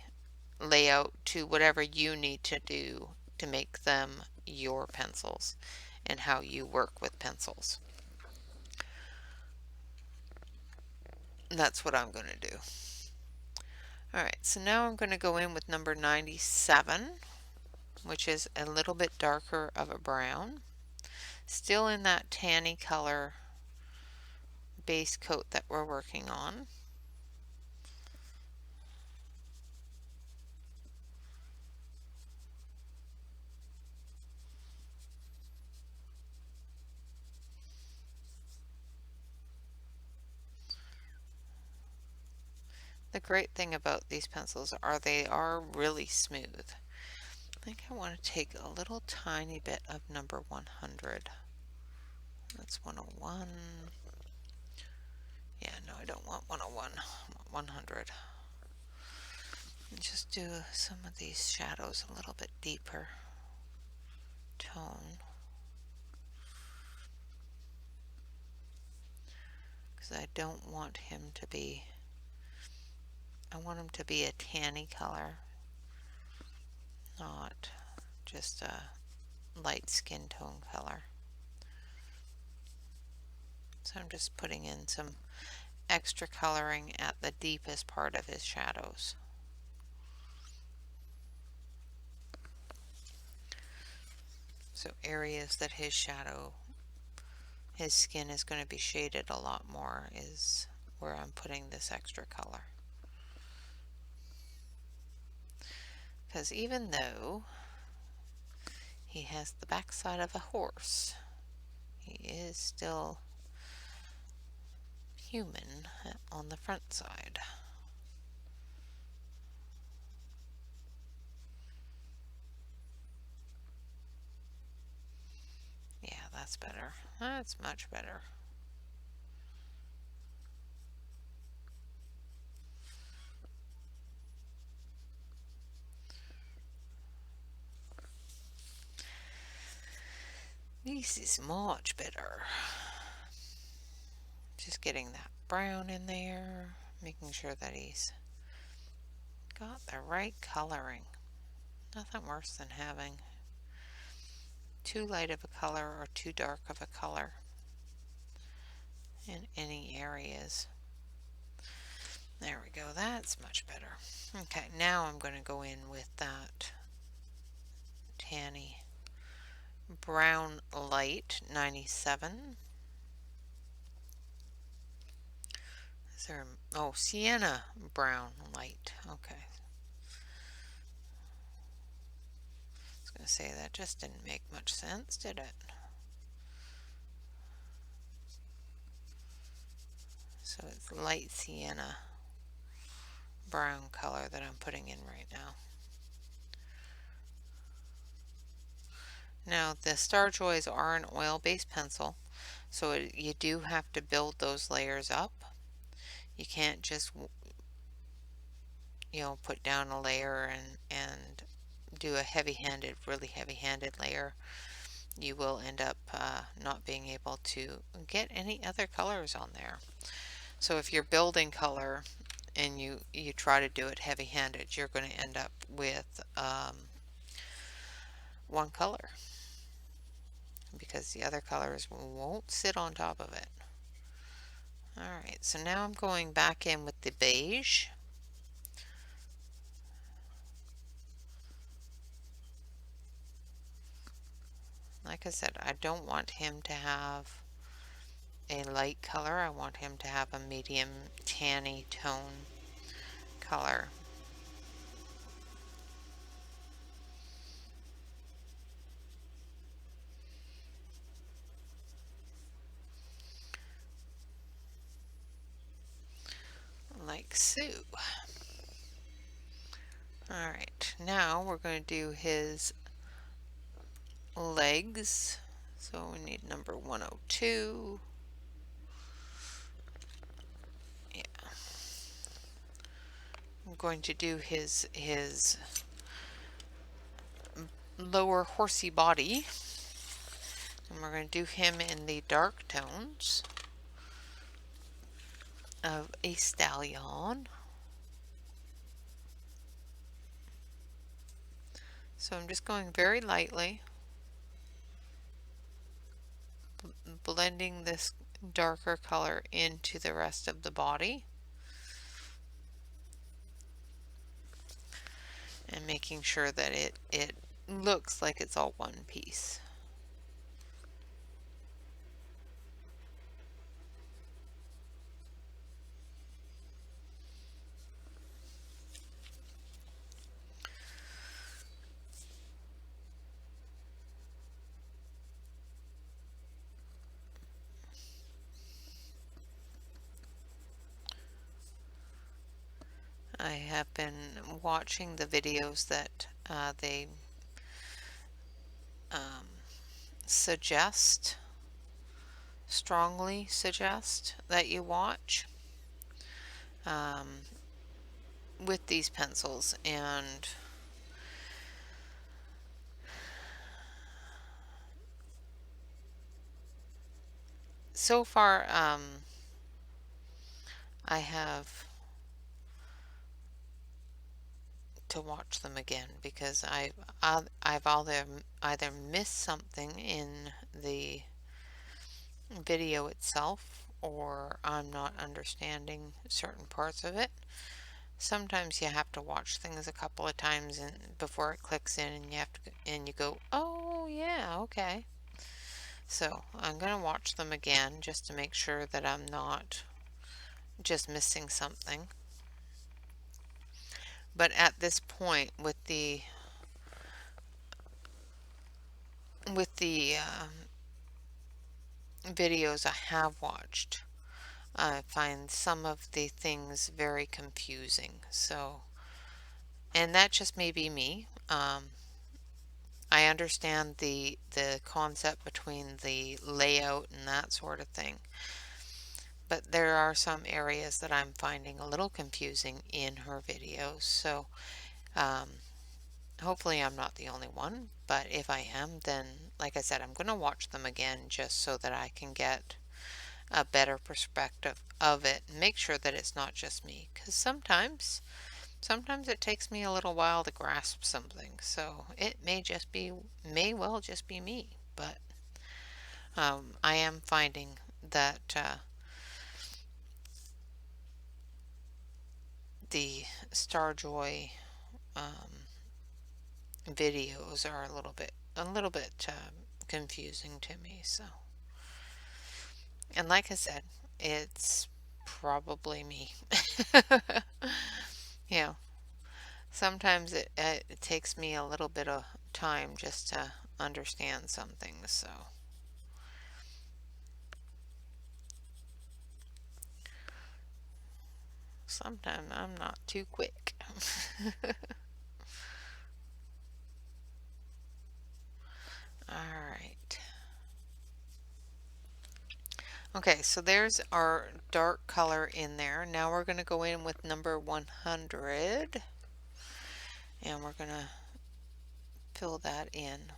layout, to whatever you need to do to make them your pencils and how you work with pencils. That's what I'm going to do. Alright, so now I'm going to go in with number 97, which is a little bit darker of a brown. Still in that tanny color base coat that we're working on. The great thing about these pencils are they are really smooth. I think I want to take a little tiny bit of number 100. That's 101. Yeah, no, I don't want 101. I want 100. Just do some of these shadows a little bit deeper tone, because I don't want him to be, I want him to be a tanny color, not just a light skin tone color. So I'm just putting in some extra coloring at the deepest part of his shadows. So areas that his skin is going to be shaded a lot more is where I'm putting this extra color. Because even though he has the backside of a horse, he is still human on the front side. Yeah, that's better. That's much better. This is much better. Just getting that brown in there, making sure that he's got the right coloring. Nothing worse than having too light of a color or too dark of a color in any areas. There we go, that's much better. Okay, now I'm going to go in with that tanny brown light 97. Is there, oh, sienna brown light. Okay. I was going to say that just didn't make much sense, did it? So it's light sienna brown color that I'm putting in right now. Now the Star Joys are an oil-based pencil, so you do have to build those layers up. You can't just, you know, put down a layer and do a heavy-handed, really heavy-handed layer. You will end up not being able to get any other colors on there. So if you're building color and you try to do it heavy-handed, you're going to end up with one color, because the other colors won't sit on top of it. Alright, so now I'm going back in with the beige. Like I said, I don't want him to have a light color. I want him to have a medium tanny tone color. Like so. Alright, now we're going to do his legs. So we need number 102. Yeah. I'm going to do his lower horsey body. And we're going to do him in the dark tones of a stallion. So I'm just going very lightly, blending this darker color into the rest of the body, and making sure that it looks like it's all one piece. I have been watching the videos that they suggest strongly suggest that you watch um, with these pencils. And so far, I have to watch them again because I've either missed something in the video itself, or I'm not understanding certain parts of it. Sometimes you have to watch things a couple of times and before it clicks in, and you go, oh yeah, okay. So I'm gonna watch them again just to make sure that I'm not just missing something. But at this point, with the videos I have watched, I find some of the things very confusing. So, and that just may be me. I understand the concept between the layout and that sort of thing, but there are some areas that I'm finding a little confusing in her videos. So, um, hopefully I'm not the only one, but if I am, then like I said, I'm going to watch them again just so that I can get a better perspective of it and make sure that it's not just me, because sometimes it takes me a little while to grasp something, so it may well just be me. But I am finding that the Starjoy um, videos are a little bit confusing to me. So, and like I said, it's probably me. Yeah, sometimes it takes me a little bit of time just to understand some things. So, sometimes I'm not too quick. All right. Okay, so there's our dark color in there. Now we're going to go in with number 100, and we're going to fill that in.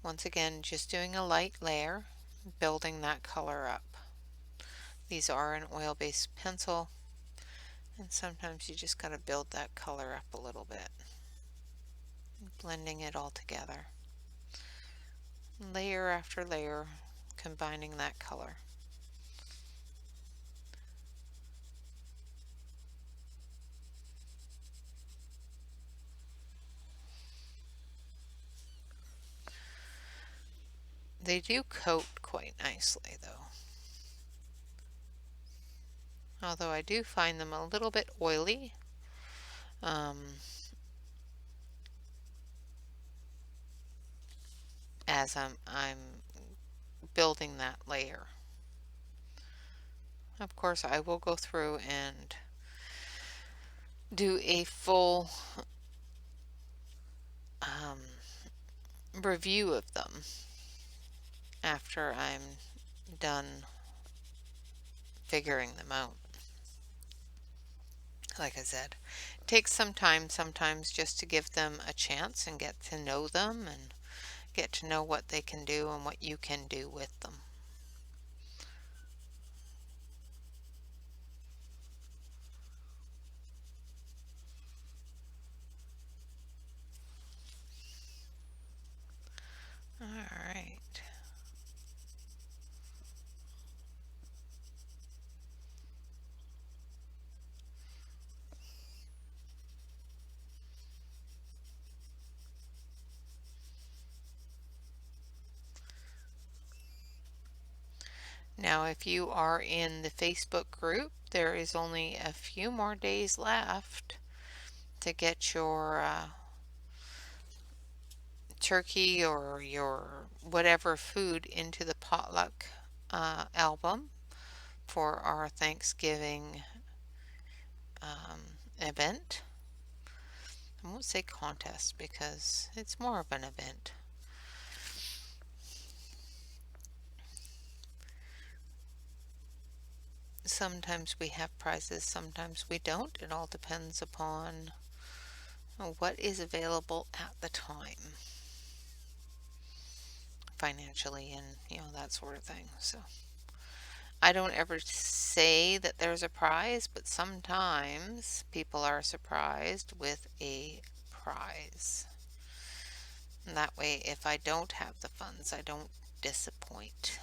Once again, just doing a light layer, building that color up. These are an oil-based pencil, and sometimes you just got to build that color up a little bit, blending it all together. Layer after layer, combining that color. They do coat quite nicely though. Although I do find them a little bit oily. Um, as I'm building that layer. Of course, I will go through and do a full um, review of them after I'm done figuring them out. Like I said, it takes some time sometimes just to give them a chance and get to know them and get to know what they can do and what you can do with them. All right. Now, if you are in the Facebook group, there is only a few more days left to get your turkey or your whatever food into the potluck album for our Thanksgiving event. I won't say contest because it's more of an event. Sometimes we have prizes, sometimes we don't. It all depends upon what is available at the time, financially and that sort of thing. So I don't ever say that there's a prize, but sometimes people are surprised with a prize. And that way, if I don't have the funds, I don't disappoint.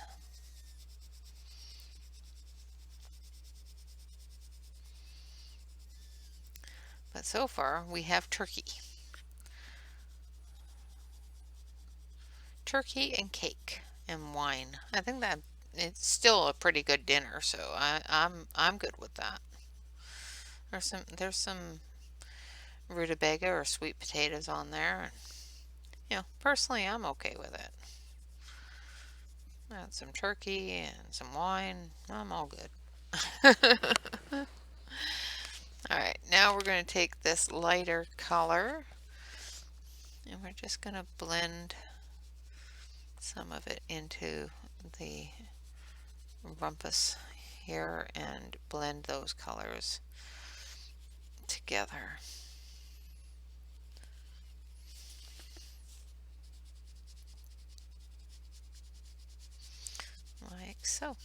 But so far, we have turkey. Turkey and cake and wine. I think that it's still a pretty good dinner, so I'm good with that. There's some rutabaga or sweet potatoes on there, and personally I'm okay with it. Add some turkey and some wine. I'm all good. Alright, now we're going to take this lighter color and we're just going to blend some of it into the rumpus here and blend those colors together. Like so.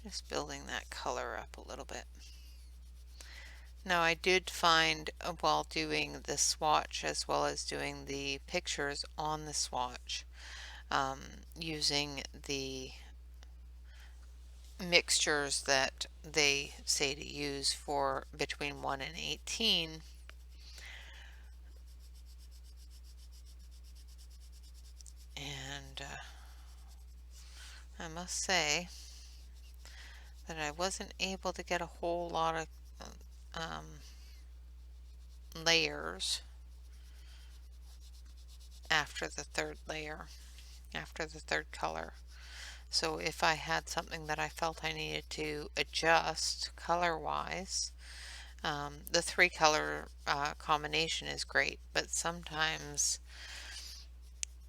Just building that color up a little bit. Now I did find while doing the swatch as well as doing the pictures on the swatch, using the mixtures that they say to use for between 1 and 18, and I must say that I wasn't able to get a whole lot of layers after the third layer, after the third color. So if I had something that I felt I needed to adjust color-wise, the 3-color combination is great, but sometimes,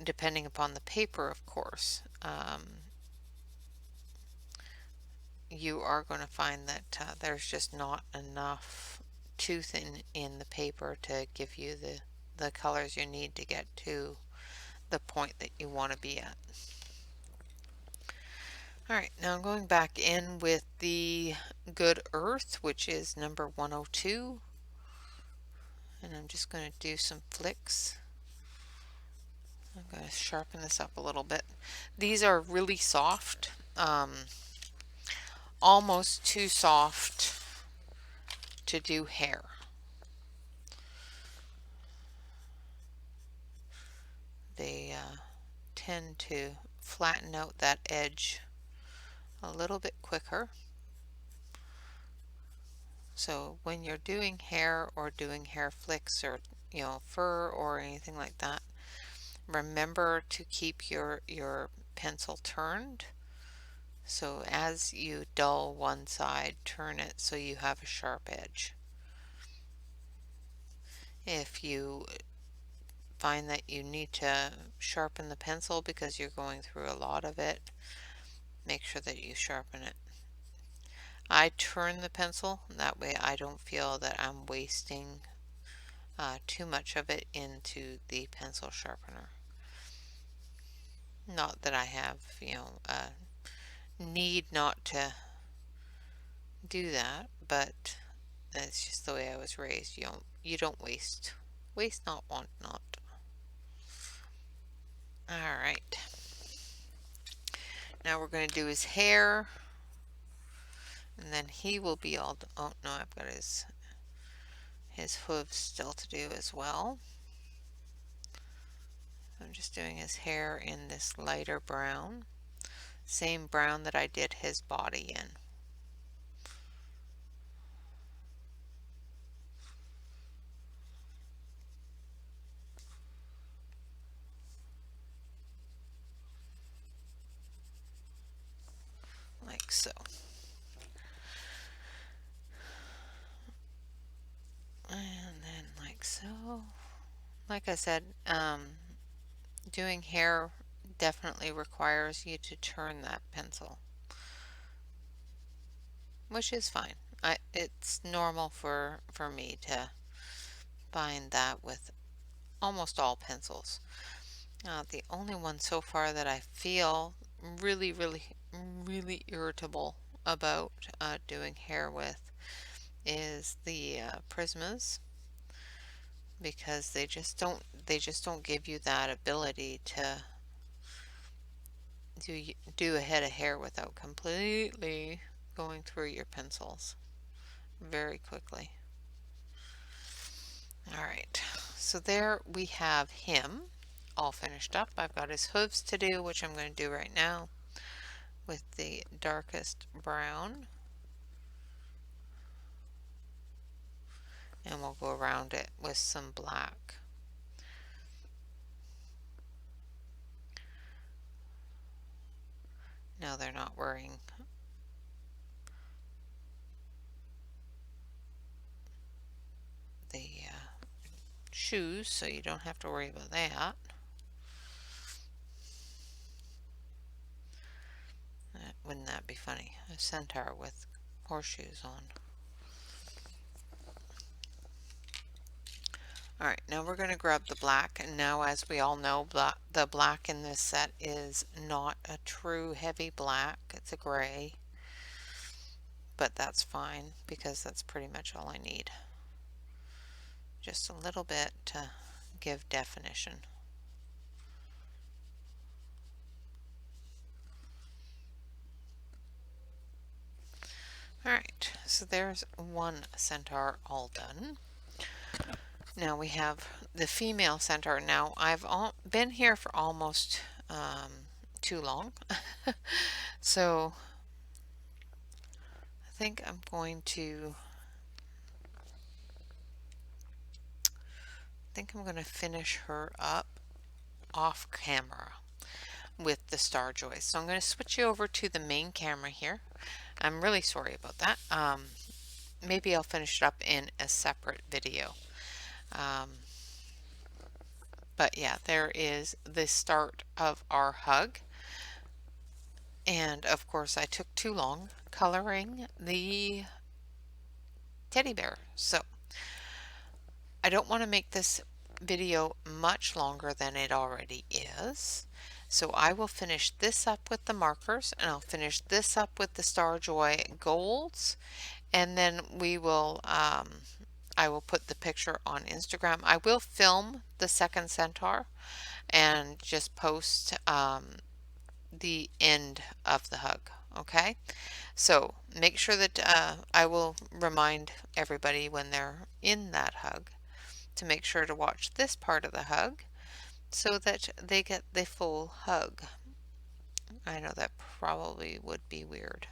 depending upon the paper, of course, you are going to find that there's just not enough tooth in the paper to give you the colors you need to get to the point that you want to be at. Alright, now I'm going back in with the Good Earth, which is number 102, and I'm just going to do some flicks. I'm going to sharpen this up a little bit. These are really soft, almost too soft to do hair. They tend to flatten out that edge a little bit quicker. So when you're doing hair or doing hair flicks or fur or anything like that, remember to keep your pencil turned. So as you dull one side, turn it so you have a sharp edge. If you find that you need to sharpen the pencil because you're going through a lot of it, make sure that you sharpen it. I turn the pencil, that way I don't feel that I'm wasting too much of it into the pencil sharpener. Not that I have, need not to do that, but that's just the way I was raised. You don't waste. Waste not, want not. Alright. Now we're going to do his hair. And then he will be all, oh no, I've got his hooves still to do as well. I'm just doing his hair in this lighter brown. Same brown that I did his body in. Like so. And then like so. like I said, doing hair definitely requires you to turn that pencil, which is fine. It's normal for me to find that with almost all pencils. The only one so far that I feel really, really, really irritable about doing hair with is the Prismas, because they just don't give you that ability to do a head of hair without completely going through your pencils very quickly. All right, so there we have him all finished up. I've got his hooves to do, which I'm going to do right now with the darkest brown, and we'll go around it with some black. No, they're not wearing the shoes, so you don't have to worry about that. Wouldn't that be funny? A centaur with horseshoes on. Alright, now we're going to grab the black, and now as we all know, the black in this set is not a true heavy black, it's a gray, but that's fine because that's pretty much all I need. Just a little bit to give definition. Alright, so there's one centaur all done. Now we have the female centaur. Now I've been here for almost too long. So I think I'm going to finish her up off camera with the star joys. So I'm going to switch you over to the main camera here. I'm really sorry about that. Maybe I'll finish it up in a separate video. But yeah, there is the start of our hug. And of course I took too long coloring the teddy bear. So I don't want to make this video much longer than it already is. So I will finish this up with the markers, and I'll finish this up with the Star Joy golds, and then we will I will put the picture on Instagram. I will film the second centaur and just post the end of the hug. Okay, so make sure that I will remind everybody when they're in that hug to make sure to watch this part of the hug so that they get the full hug. I know that probably would be weird.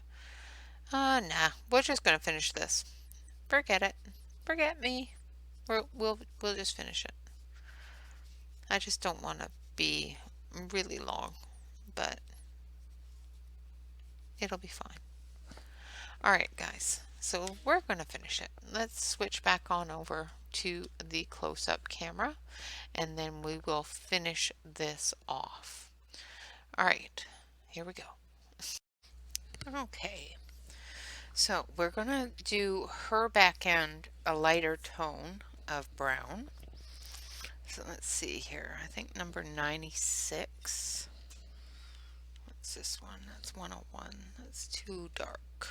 Nah, we're just gonna finish this. Forget it. Forget me. We'll just finish it. I just don't want to be really long, but it'll be fine. Alright guys, so we're going to finish it. Let's switch back on over to the close-up camera, and then we will finish this off. Alright, here we go. Okay, so we're going to do her back end a lighter tone of brown. So let's see here. I think number 96. What's this one? That's 101. That's too dark.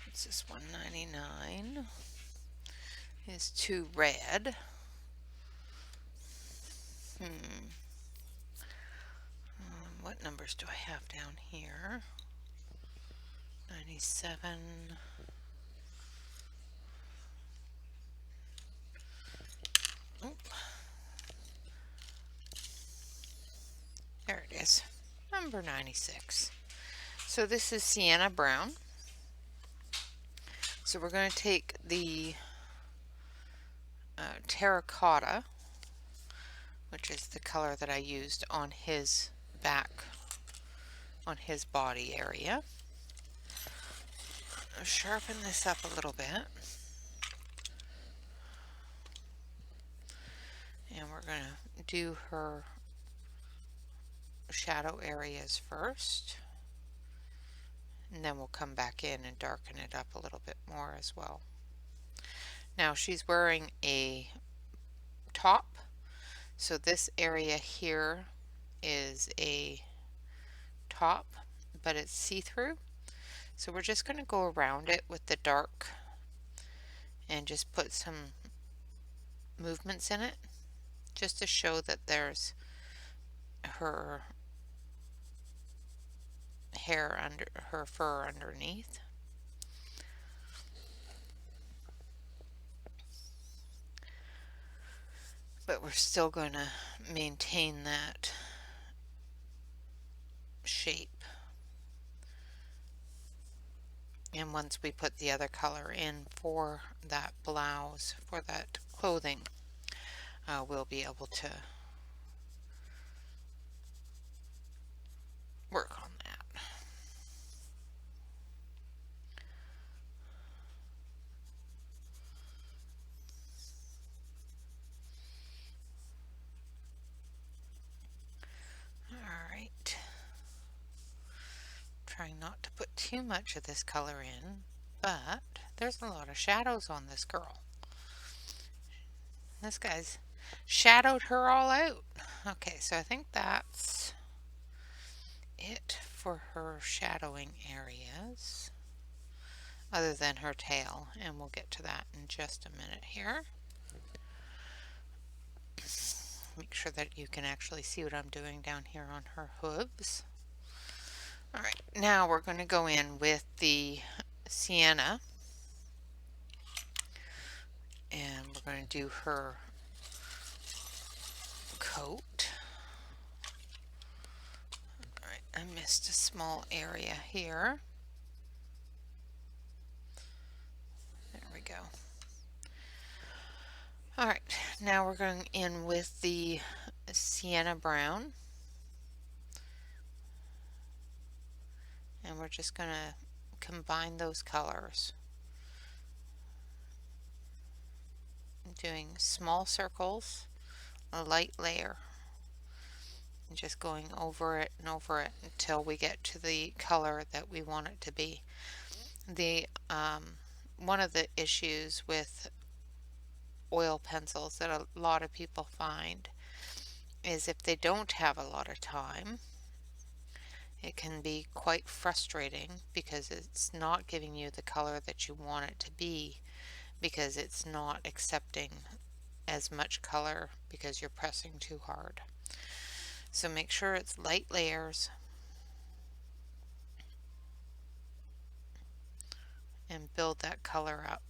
What's this 199? Is too red. What numbers do I have down here? 97. Oop. There it is. Number 96. So this is sienna brown. So we're going to take the terracotta, which is the color that I used on his back, on his body area. I'll sharpen this up a little bit. And we're going to do her shadow areas first. And then we'll come back in and darken it up a little bit more as well. Now she's wearing a top, so this area here is a top, but it's see-through. So we're just going to go around it with the dark and just put some movements in it, just to show that there's her hair under her fur underneath. But we're still going to maintain that shape. And once we put the other color in for that blouse, for that clothing, we'll be able to work on that. Alright. Trying not to put too much of this color in, but there's a lot of shadows on this girl. This guy's shadowed her all out. Okay, so I think that's it for her shadowing areas, other than her tail, and we'll get to that in just a minute here. Make sure that you can actually see what I'm doing down here on her hooves. Alright, now we're going to go in with the sienna, and we're going to do her coat. Alright, I missed a small area here. There we go. Alright, now we're going in with the sienna brown, and we're just going to combine those colors, doing small circles, a light layer, and just going over it and over it until we get to the color that we want it to be. The one of the issues with oil pencils that a lot of people find is if they don't have a lot of time, it can be quite frustrating because it's not giving you the color that you want it to be, because it's not accepting as much color because you're pressing too hard. So make sure it's light layers and build that color up.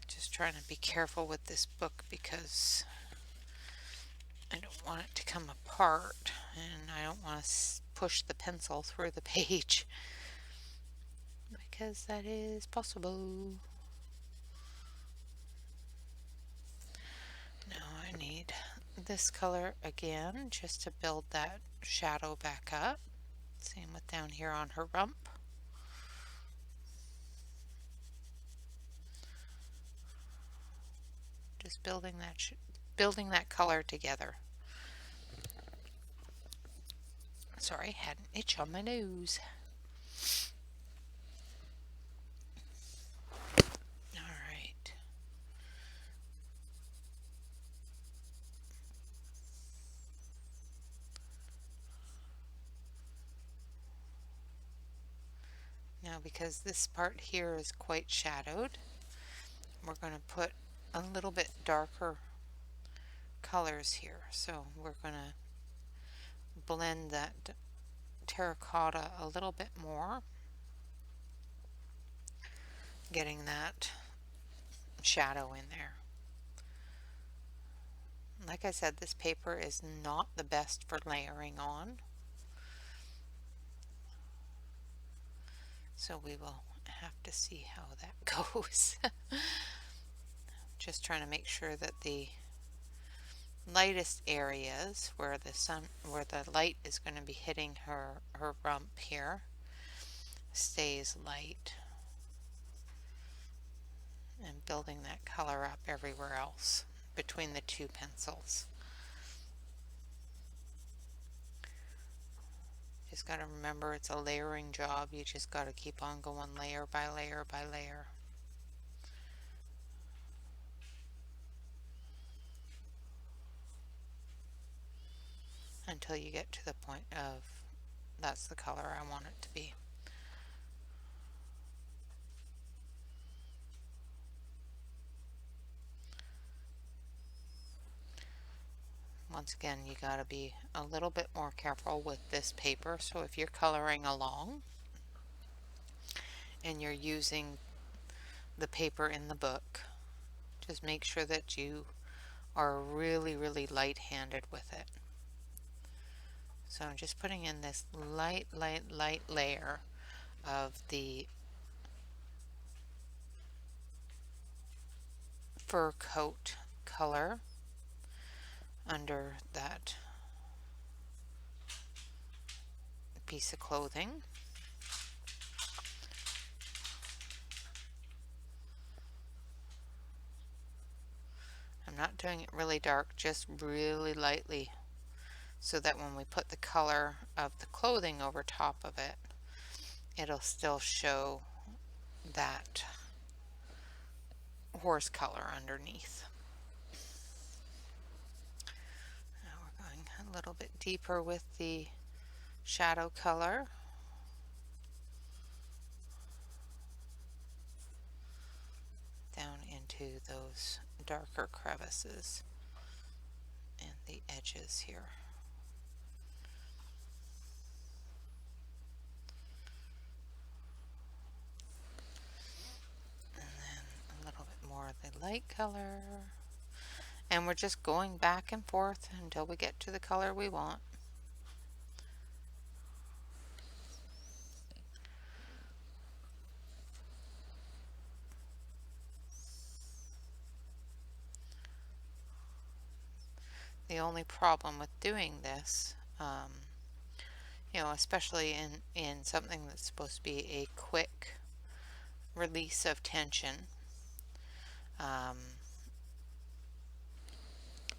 Just trying to be careful with this book because I don't want it to come apart, and I don't want to push the pencil through the page, because that is possible. Now I need this color again just to build that shadow back up. Same with down here on her rump. Just building that color together. Sorry, had an itch on my nose. Alright. Now, because this part here is quite shadowed, we're going to put a little bit darker colors here. So we're going to blend that terracotta a little bit more, getting that shadow in there. Like I said, this paper is not the best for layering on, so we will have to see how that goes. Just trying to make sure that the lightest areas where the light is going to be hitting her rump here stays light, and building that color up everywhere else between the two pencils. Just got to remember it's a layering job. You just got to keep on going layer by layer by layer. Until you get to the point of that's the color I want it to be. Once again, you got to be a little bit more careful with this paper. So if you're coloring along and you're using the paper in the book, just make sure that you are really, really light-handed with it. So I'm just putting in this light layer of the fur coat color under that piece of clothing. I'm not doing it really dark, just really lightly, so that when we put the color of the clothing over top of it, it'll still show that horse color underneath. Now we're going a little bit deeper with the shadow color. Down into those darker crevices and the edges here. And then a little bit more of the light color. And we're just going back and forth until we get to the color we want. The only problem with doing this, especially in something that's supposed to be a quick release of tension,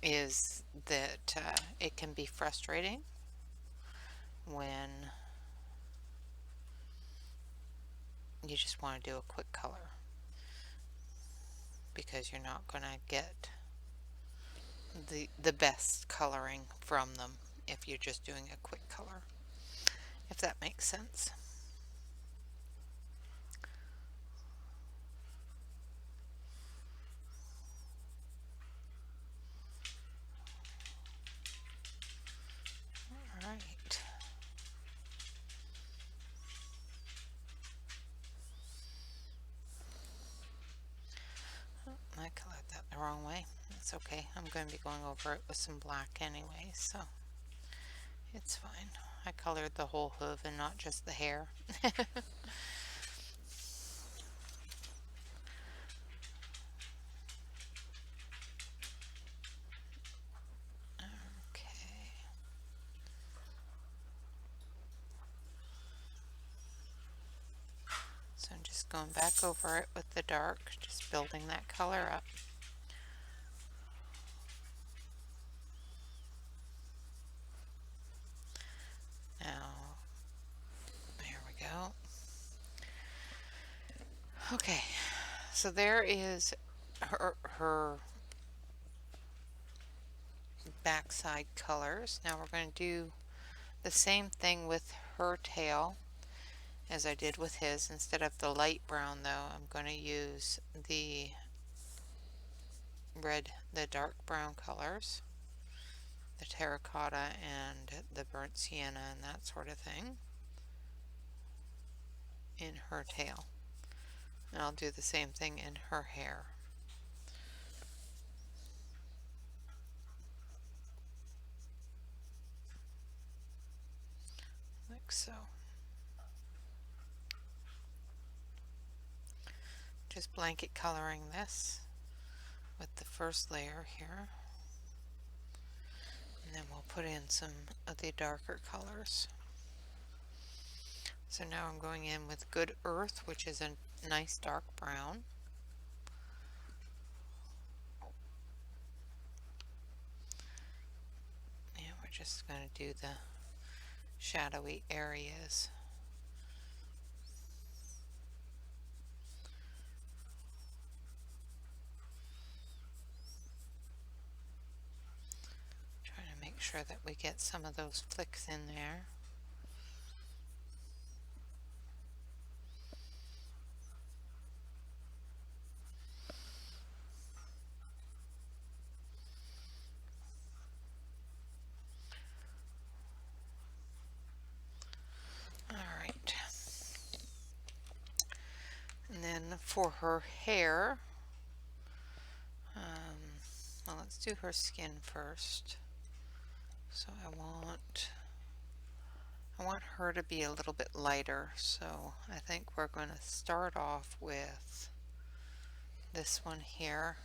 is that it can be frustrating when you just want to do a quick color, because you're not going to get the best coloring from them if you're just doing a quick color, if that makes sense. All right. I colored that the wrong way. It's okay. I'm going to be going over it with some black anyway, so it's fine. I colored the whole hoof and not just the hair. Okay. So I'm just going back over it with the dark, just building that color up. Now, there we go. Okay, so there is her backside colors. Now we're going to do the same thing with her tail as I did with his. Instead of the light brown though, I'm going to use the dark brown colors, the terracotta and the burnt sienna and that sort of thing in her tail. And I'll do the same thing in her hair. Like so. Just blanket coloring this with the first layer here. then we'll put in some of the darker colors. So now I'm going in with Good Earth, which is a nice dark brown. And we're just going to do the shadowy areas. Trying to make sure that we get some of those flicks in there. Alright. And then for her hair, well, let's do her skin first. So I want her to be a little bit lighter, so I think we're going to start off with this one here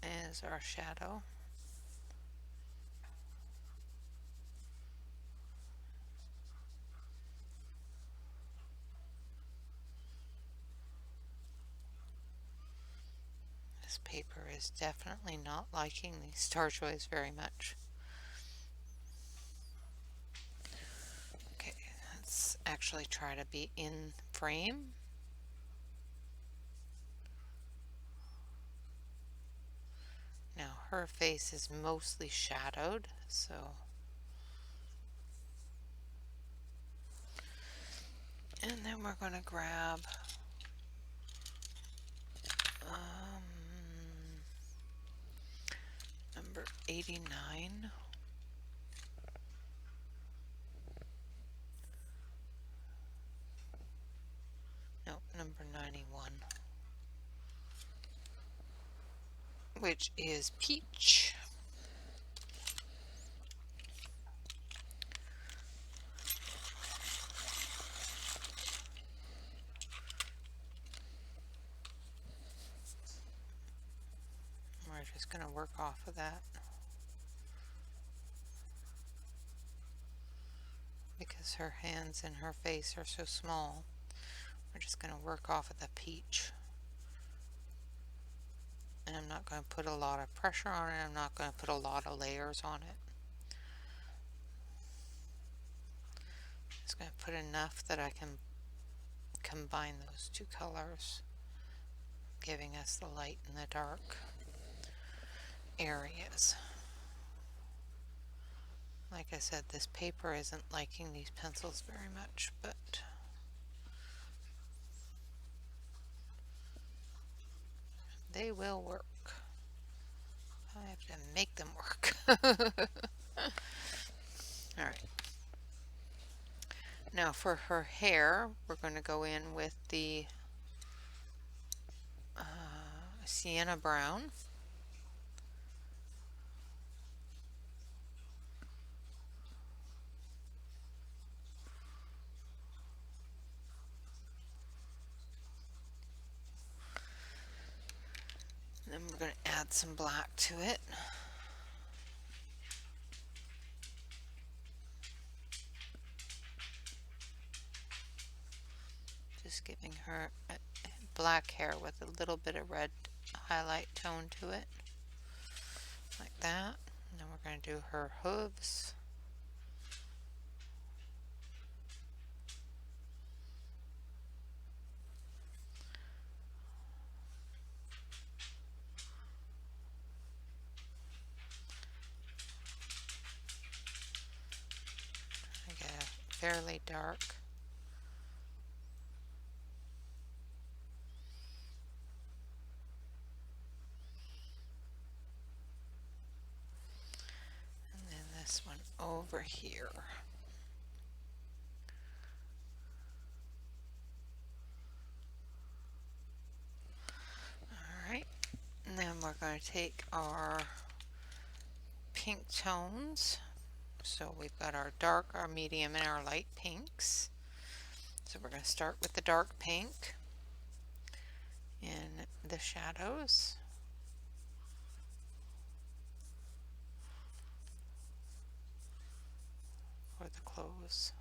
as our shadow. This paper is definitely not liking these star joys very much. Okay, let's actually try to be in frame. Now her face is mostly shadowed, so and then we're going to grab number 89. No, number 91. Which is Peach. We're just going to work off of that. Because her hands and her face are so small, we're just going to work off of the peach. And I'm not going to put a lot of pressure on it. I'm not going to put a lot of layers on it. Just going to put enough that I can combine those two colors, giving us the light and the dark areas. Like I said, this paper isn't liking these pencils very much, but they will work. I have to make them work. Alright. Now for her hair, we're going to go in with the sienna brown. Then we're going to add some black to it. Just giving her a black hair with a little bit of red highlight tone to it. Like that. And then we're going to do her hooves. I get a fairly dark. And then this one over here. Alright, and then we're going to take our pink tones. So we've got our dark, our medium, and our light pinks. So we're going to start with the dark pink in the shadows. close.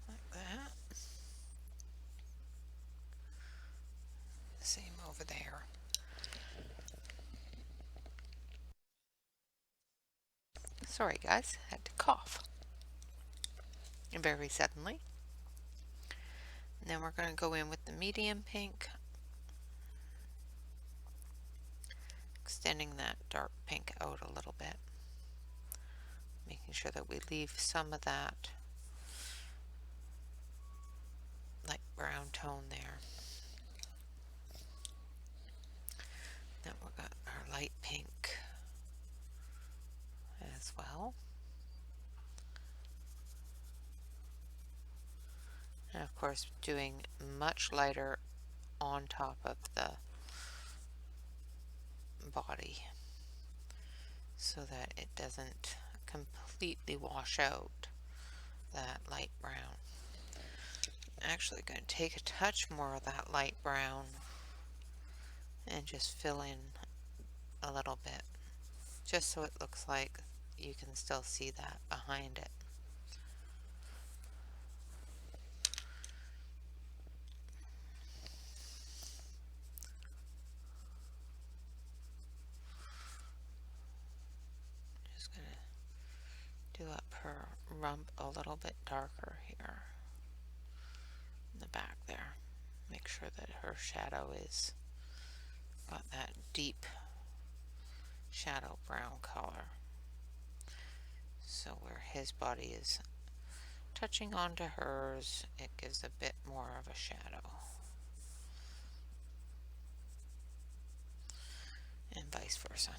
Like that. Same over there. Sorry guys, had to cough very suddenly. And then we're going to go in with the medium pink, extending that dark pink out a little bit, making sure that we leave some of that light brown tone there. Then we've got our light pink as well. And of course doing much lighter on top of the body so that it doesn't completely wash out that light brown. Actually going to take a touch more of that light brown and just fill in a little bit, just so it looks like you can still see that behind it. Just going to do up her rump a little bit darker here in the back there. Make sure that her shadow is got that deep shadow brown color. So where his body is touching onto hers, it gives a bit more of a shadow. And vice versa.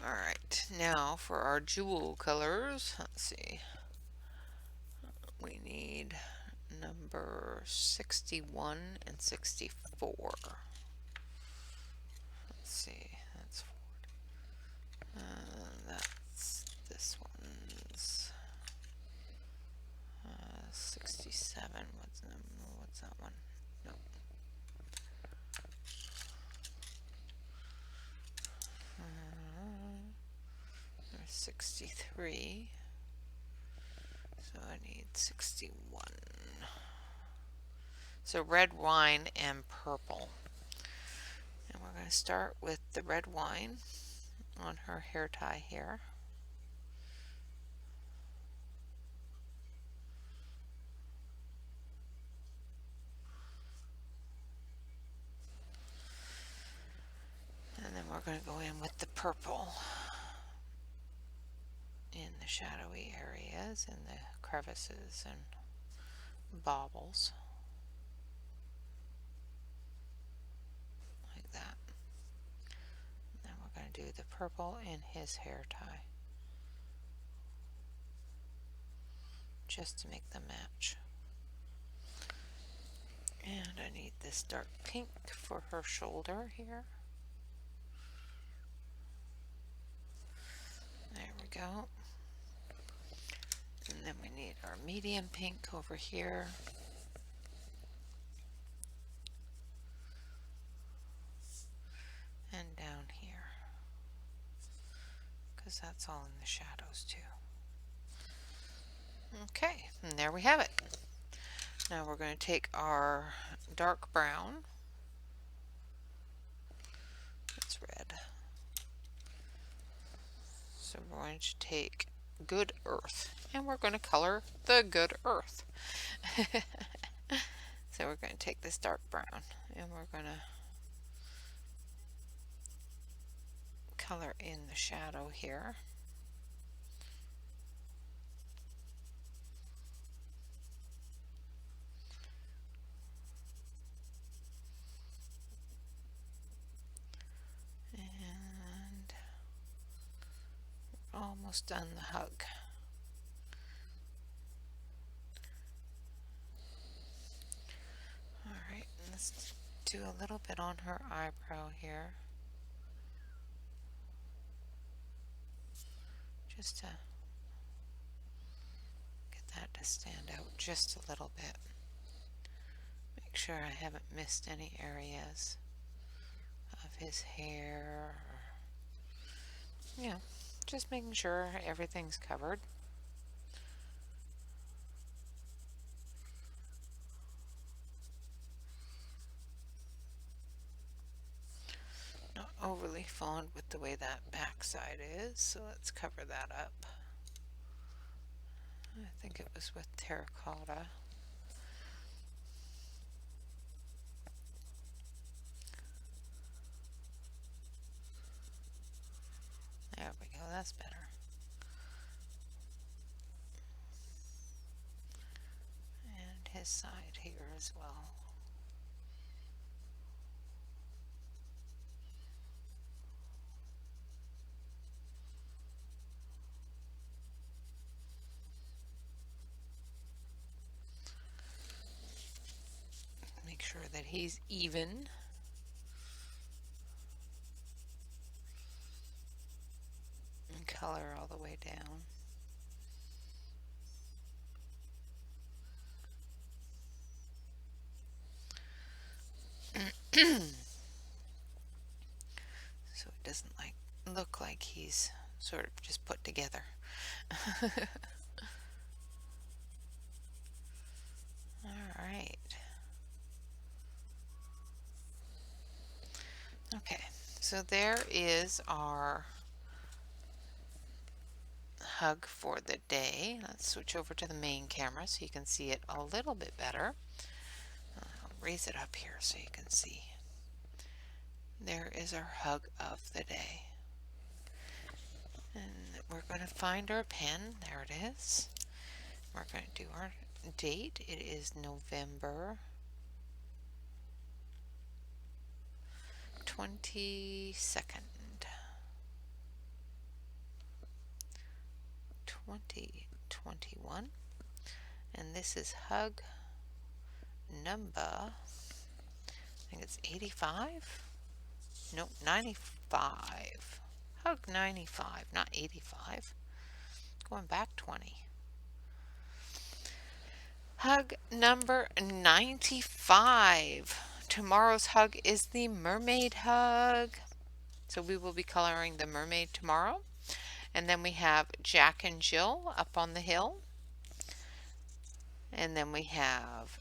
Alright, now for our jewel colors, let's see. We need number 61 and 64. Let's see, that's this one's 67. What's that one? No. 63. So I need 61. So red wine and purple. And we're going to start with the red wine on her hair tie here. And then we're going to go in with the purple in the shadowy areas and the crevices and baubles. Like that. And then we're going to do the purple in his hair tie. Just to make them match. And I need this dark pink for her shoulder here. There we go. And then we need our medium pink over here. And down here. Because that's all in the shadows too. Okay, and there we have it. Now we're going to take our dark brown. It's red. So we're going to take Good Earth and we're going to color the Good Earth. So we're going to take this dark brown and we're going to color in the shadow here. And almost done the hug. Alright, let's do a little bit on her eyebrow here. Just to to stand out just a little bit. Make sure I haven't missed any areas of his hair. Yeah, just making sure everything's covered. Not overly fond with the way that backside is, so let's cover that up. I think it was with terracotta. There we go, that's better. And his side here as well. Make sure that he's even. And color all the way down. So it doesn't look like he's sort of just put together. All right. Okay, so there is our hug for the day. Let's switch over to the main camera so you can see it a little bit better. I'll raise it up here so you can see. There is our hug of the day. And we're going to find our pen. There it is. We're going to do our date. It is November 22nd, 2021. And this is hug number, I think it's 85? Nope, 95. Hug 95, not 85. Going back 20. Hug number 95. Tomorrow's hug is the mermaid hug. So we will be coloring the mermaid tomorrow. And then we have Jack and Jill up on the hill. And then we have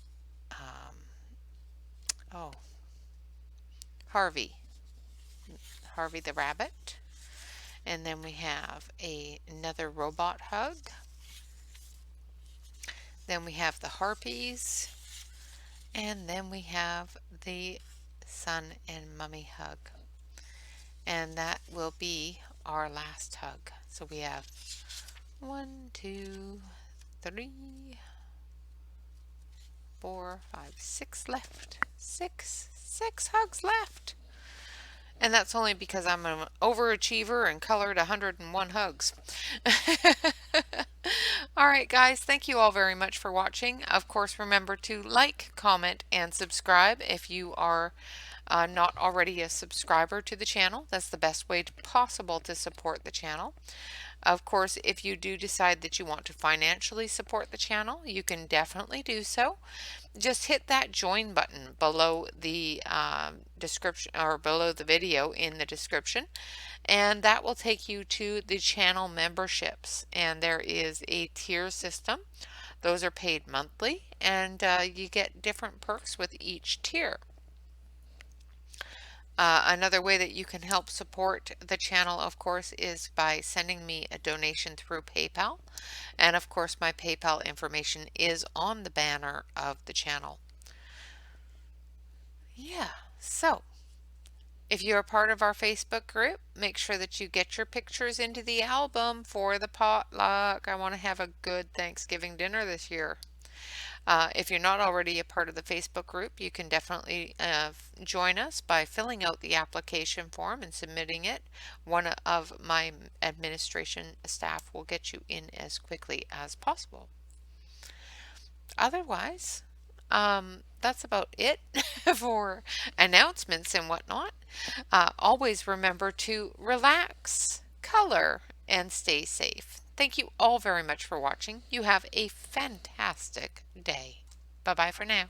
Harvey the rabbit. And then we have another robot hug. Then we have the harpies. And then we have the son and mummy hug. And that will be our last hug. So we have 1, 2, 3, 4, 5, 6 left. Six hugs left. And that's only because I'm an overachiever and colored 101 hugs. All right, guys, thank you all very much for watching. Of course, remember to like, comment, and subscribe if you are not already a subscriber to the channel. That's the best way possible to support the channel. Of course, if you do decide that you want to financially support the channel, you can definitely do so. Just hit that join button below the description, or below the video in the description, and that will take you to the channel memberships. And there is a tier system. Those are paid monthly, and you get different perks with each tier. Another way that you can help support the channel, of course, is by sending me a donation through PayPal. And of course, my PayPal information is on the banner of the channel. Yeah, so if you're a part of our Facebook group, make sure that you get your pictures into the album for the potluck. I want to have a good Thanksgiving dinner this year. If you're not already a part of the Facebook group, you can definitely join us by filling out the application form and submitting it. One of my administration staff will get you in as quickly as possible. Otherwise, that's about it for announcements and whatnot. Always remember to relax, color, and stay safe. Thank you all very much for watching. You have a fantastic day. Bye-bye for now.